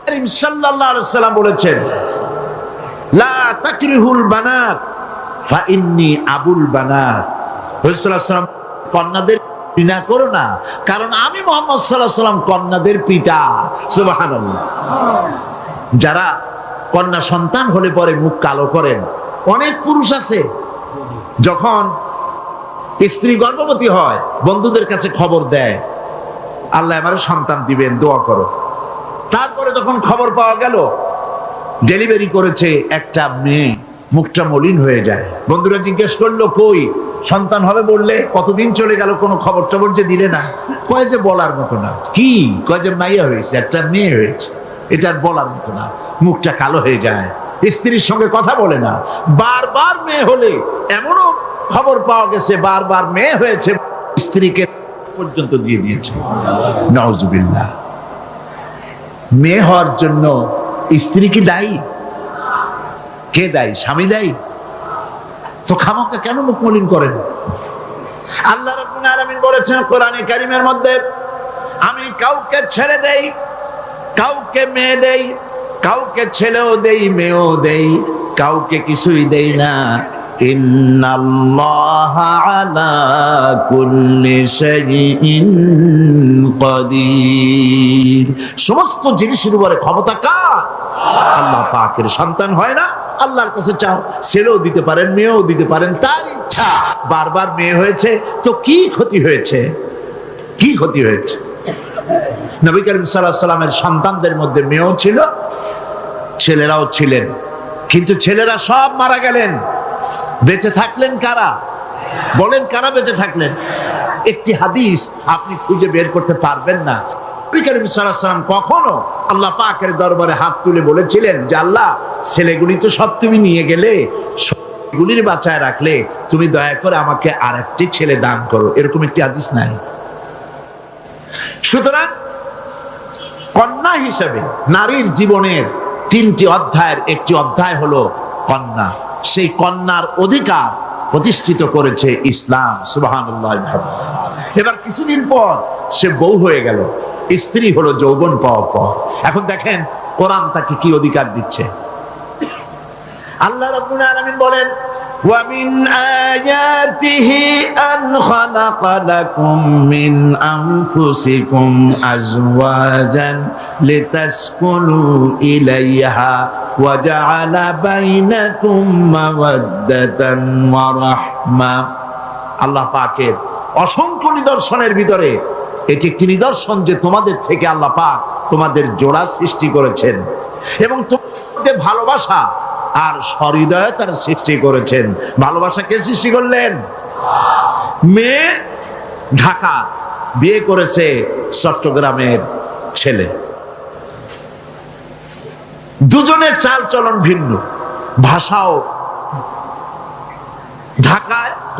করিম সাল্লাল্লাহু আলাইহি ওয়াসাল্লাম বলেছেন, লা তাকরিহুল বানাত ফা ইন্নী আবুল বানাত। রাসূলুল্লাহ সাল্লাল্লাহু আলাইহি ওয়াসাল্লাম, কন্যাদের ঘৃণা করো না, কারণ আমি মুহাম্মদ সাল্লাল্লাহু আলাইহি ওয়াসাল্লাম কন্যাদের পিতা। সুবহানাল্লাহ। যারা কন্যা সন্তান হলে পরে মুখ কালো করেন, অনেক পুরুষ আছে যখন স্ত্রী গর্ভবতী হয় বন্ধুদের কাছে খবর দেয়, আল্লাহ আমারে সন্তান দিবেন, দোয়া করো। তারপরে যখন খবর পাওয়া গেল ডেলিভারি করেছে একটা মেয়ে, মুখটা মলিন হয়ে যায়। বন্ধুরা জিজ্ঞেস করলো, কই সন্তান হবে বললে, কতদিন চলে গেল, কোনো খবর টবর যে দিলে না। কয় যে বলার মতো না। কি? কয় যে মাইয়া হয়েছে, একটা মেয়ে হয়েছে, এটা আর বলার মতো না। মুখটা কালো হয়ে যায়, স্ত্রীর সঙ্গে কথা বলে না। বারবার মেয়ে হলে, এমনও খবর পাওয়া গেছে বারবার মেয়ে হয়েছে, স্ত্রীকে পর্যন্ত দিয়ে দিয়েছে। নাউজুবিল্লাহ। মেয়ে হওয়ার জন্য স্ত্রী কি দায়ী? কে দায়ী? স্বামী দায়ী? তো খামাকা কেন মুখ মলিন করেন? আল্লাহ রাব্বুল আলামিন বলেছেন কোরআনে কারীমের মধ্যে, আমি কাউকে ছেড়ে দেই, কাউকে মেয়ে দেই, কাউকে ছেলেও দেই, মেয়েও দেই, কাউকে কিছুই দেই না। ইন্নাল্লাহা আলা কুল্লি শাইইন কাদির। সমস্ত জিনিসের উপরে ক্ষমতা কার? আল্লাহ পাকের। সন্তান হয় না, আল্লাহর কাছে চাও, ছেলেও দিতে পারেন, মেয়েও দিতে পারেন, তার ইচ্ছা। বারবার মেয়ে হয়েছে তো কি ক্ষতি হয়েছে? কি ক্ষতি হয়েছে? নবী করিম সাল্লাল্লাহু আলাইহি ওয়াসাল্লামের সন্তানদের মধ্যে মেয়েও ছিল, ছেলেরাও ছিলেন, কিন্তু ছেলেরা সব মারা গেলেন। বেঁচে থাকলেন কারা? বলেন, কারা বেঁচে থাকলেন? একটি হাদিস আপনি খুঁজে বের করতে পারবেন না। নবী করিম সাল্লাল্লাহু আলাইহি ওয়াসাল্লাম কখনো আল্লাহ পাকের দরবারে হাত তুলে বলেছিলেন যে আল্লাহ, ছেলেগুলি তো সব তুমি নিয়ে গেলে, সবগুলির বাঁচায় রাখলে, তুমি দয়া করে আমাকে আরেকটি ছেলে দান করো। এরকম একটি হাদিস নাই। সুতরাং কন্যা হিসেবে নারীর জীবনের তিনটি অধ্যায়ের একটি অধ্যায় হলো কন্যা। সেই কন্যার অধিকার প্রতিষ্ঠিত করেছে ইসলাম। সুবহানাল্লাহ। এবার কিছুদিন পর সে বউ হয়ে গেল, স্ত্রী হলো যৌবন পাওয়ার পর। এখন দেখেন কোরআন তাকে কি অধিকার দিচ্ছে। আল্লাহ রাব্বুল আলামিন বলেন, وَمِنْ آيَاتِهِ أَنْ خَلَقَ لَكُم مِّنْ أَنفُسِكُمْ أَزْوَاجًا لِتَسْكُنُوا إِلَيْهَا وَجَعَلَ بَيْنَكُم مَّوَدَّةً وَرَحْمَةً। আল্লাহ পাকের অসংখ্য নিদর্শনের ভিতরে এটি একটি নিদর্শন যে তোমাদের থেকে আল্লাহ পাক তোমাদের জোড়া সৃষ্টি করেছেন এবং তোমাদের ভালোবাসা আর সহৃদয়তার সৃষ্টি করেছেন। ভালোবাসা কে সৃষ্টি করলেন? মেয়ে ঢাকা, বিয়ে করেছে চট্টগ্রামের ছেলে। দুজনের চাল চলন ভিন্ন, ভাষাও।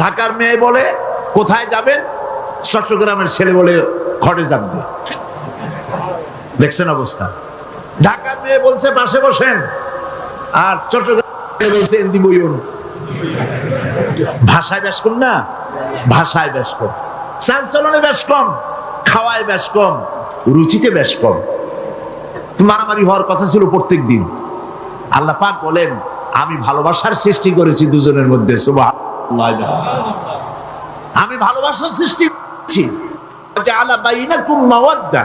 ঢাকার মেয়ে বলে কোথায় যাবেন, চট্টগ্রামের ছেলে বলে ঘটে যাবে। দেখছেন অবস্থা? ঢাকার মেয়ে বলছে পাশে বসেন, আর চট্টগ্রাম বলছে এমনি বইন। ভাষায় বেশ কম না? ভাষায় বেশ কম, চাল চলনে বেশ কম, খাওয়ায় বেশ কম, রুচিতে বেশ কম। মারামারি হওয়ার কথা ছিল প্রত্যেক দিন। আল্লাহ পাক বলেন আমি ভালোবাসার সৃষ্টি করেছি দুজনের মধ্যে। সুবহানাল্লাহ, আমি ভালোবাসার সৃষ্টি করেছি। জাআলা বাইনাকুম মাওয়াদ্দা,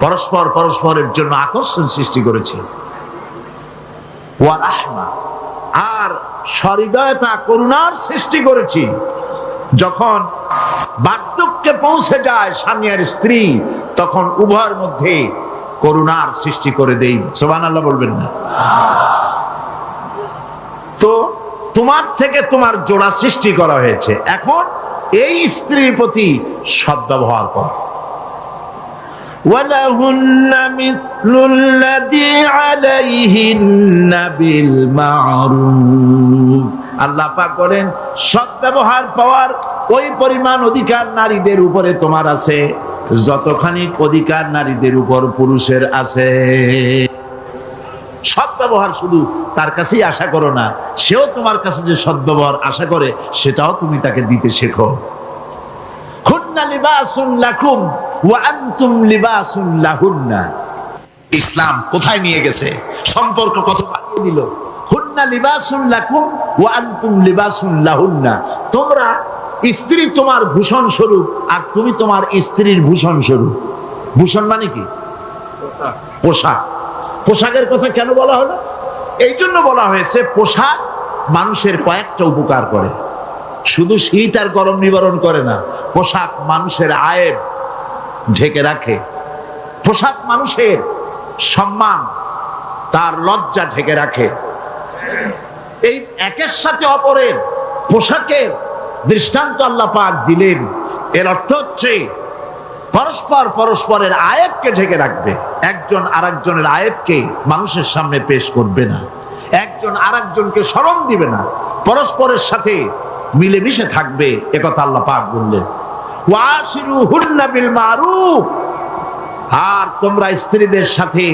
পরস্পর পরস্পরের জন্য আকর্ষণ সৃষ্টি করেছি। ওয়া রাহমা, আর সহৃদয়তা করুণার সৃষ্টি করেছি। যখন বার্ধক্যে পৌঁছে যায় স্বামী আর স্ত্রী, তখন উভয়ের মধ্যে করুণার সৃষ্টি করে দেই। সুবহানাল্লাহ বলবেন না? তো তোমার থেকে তোমার জোড়া সৃষ্টি করা হয়েছে, এখন এই স্ত্রীর প্রতি সদ্ব্যবহার কর। وَلَهُنَّ مِثْلُ الَّذِي عَلَيْهِنَّ بِالْمَعْرُوفِ। আল্লাহ পাক বলেন সদ্ব্যবহার পাওয়ার ওই পরিমাণ অধিকার নারীদের উপরে তোমার আছে যতখানি অধিকার নারীদের উপর পুরুষের আছে। সদ্ব্যবহার শুধু তার কাছেই আশা করো না, সেও তোমার কাছে যে সদ্ব্যবহার আশা করে সেটাও তুমি তাকে দিতে শেখো। হুন্না লিবাসুন লাকুম ওয়া আনতুম লিবাসুন লাহুন্না। ইসলাম কোথায় নিয়ে গেছে? সম্পর্ক কত বাড়িয়ে দিল। হুন্না লিবাসুন লাকুম ওয়া আনতুম লিবাসুন লাহুন্না। তোমরা স্ত্রী তোমার ভূষণ স্বরূপ, আর তুমি তোমার স্ত্রীর ভূষণ স্বরূপ। ভূষণ মানে কি? পোশাক। পোশাকের কথা কেন বলা হলো? এই জন্য বলা হয়েছে পোশাক মানুষের কয়েকটা উপকার করে, শুধু শীত আর গরম নিবারণ করে না। পোশাক মানুষের আয়েব ঢেকে রাখে, পোশাক মানুষের সম্মান, তার লজ্জা ঢেকে রাখে। এই একের সাথে অপরের পোশাকের দৃষ্টান্ত আল্লাহ পাক দিলেন। এর অর্থ হচ্ছে পরস্পর পরস্পরের আয়েবকে ঢেকে রাখবে। একজন আরেকজনের আয়েবকে মানুষের সামনে পেশ করবে না, একজন আরেকজনকে শরম দিবে না, পরস্পরের সাথে মিলেমিশে থাকবে। একথা আল্লাহ পাক বললেন। ওয়াশিরুহুন্না বিল মারুফ, আর তোমরা স্ত্রীদের সাথে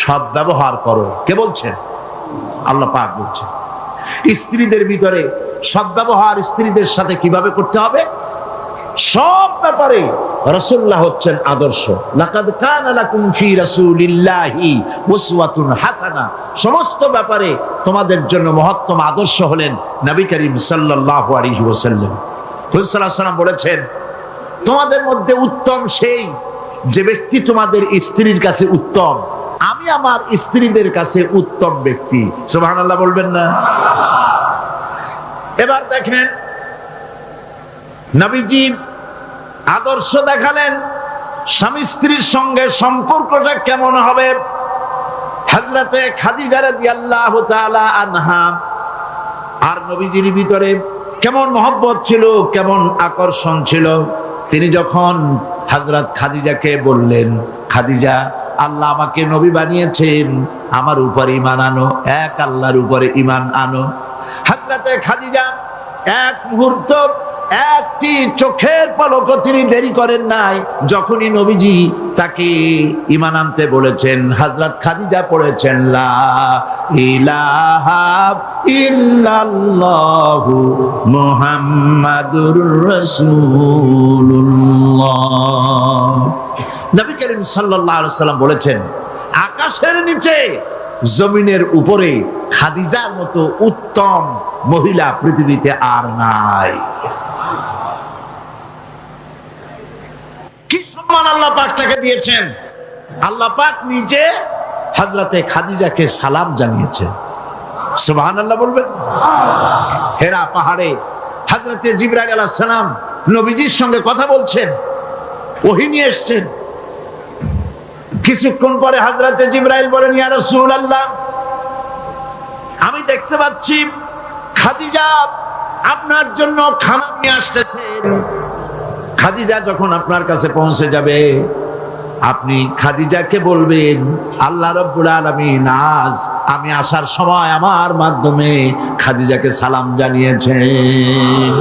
সদ্ব্যবহার করো। কে বলছেন? আল্লাহ পাক বলছেন। স্ত্রীদের ভিতরে সদ্ব্যবহার স্ত্রীদের সাথে কিভাবে করতে হবে, সব ব্যাপারে রাসূলুল্লাহ হচ্ছেন আদর্শ। লাকাদ কানা লাকুম ফি রাসূলিল্লাহি উসওয়াতুন হাসানাহ। সমস্ত ব্যাপারে তোমাদের জন্য মহত্তম আদর্শ হলেন নবী করিম সাল্লাল্লাহু আলাইহি ওয়াসাল্লাম। রাসূল সাল্লাল্লাহু আলাইহি ওয়াসাল্লাম বলেছেন তোমাদের মধ্যে উত্তম সেই যে ব্যক্তি তোমাদের স্ত্রীর কাছে উত্তম। আমি আমার স্ত্রীদের কাছে উত্তম ব্যক্তি। সুবহানাল্লাহ বলবেন না? এবার দেখেন নবীজি আদর্শ দেখালেন স্বামী স্ত্রীর সঙ্গে সম্পর্কটা কেমন হবে। হযরতে খাদিজা রাদিয়াল্লাহু তাআলা আনহা আর নবীজির ভিতরে কেমন মহব্বত ছিল, কেমন আকর্ষণ ছিল। তিনি যখন হযরত খাদিজাকে বললেন, খাদিজা আল্লাহ আমাকে নবী বানিয়েছেন, আমার উপর ঈমান আনো, এক আল্লাহর উপরে ঈমান আনো। হযরতে খাদিজা এক মুহূর্ত, একটি চোখের পলকও তিনি দেরি করেন নাই। যখনই নবীজি তাকে ঈমান আনতে বলেছেন, হযরত খাদিজা পড়েছেন লা ইলাহা ইল্লাল্লাহু মুহাম্মাদুর রাসূলুল্লাহ। নবী করিম সাল্লাল্লাহু আলাইহি ওয়াসাল্লাম বলেছেন আকাশের নিচে জমিনের উপরে খাদিজার মতো উত্তম মহিলা পৃথিবীতে আর নাই। কি সম্মান আল্লাহ পাক তাকে দিয়েছেন। আল্লাহ পাক নিজে হযরতে খাদিজাকে সালাম জানিয়েছেন। সুবহানাল্লাহ বলবেন? হেরা পাহাড়ে হযরতে জিবরাইল আলাইহিস সালাম নবীজির সঙ্গে কথা বলছেন। ওহী নিয়ে এসেছেন। কিছুক্ষণ পরে হযরতে জিবরাইল বলেন, ইয়া রাসূলুল্লাহ, আমি দেখতে পাচ্ছি খাদিজা আপনার জন্য খানা নিয়ে আসতেছেন। খাদিজা যখন আপনার কাছে পৌঁছে যাবে, আপনি খাদিজাকে বলবেন, আল্লাহ রাব্বুল আলামিন আজ আমি আসার সময় আমার মাধ্যমে খাদিজাকে সালাম জানিয়েছেন।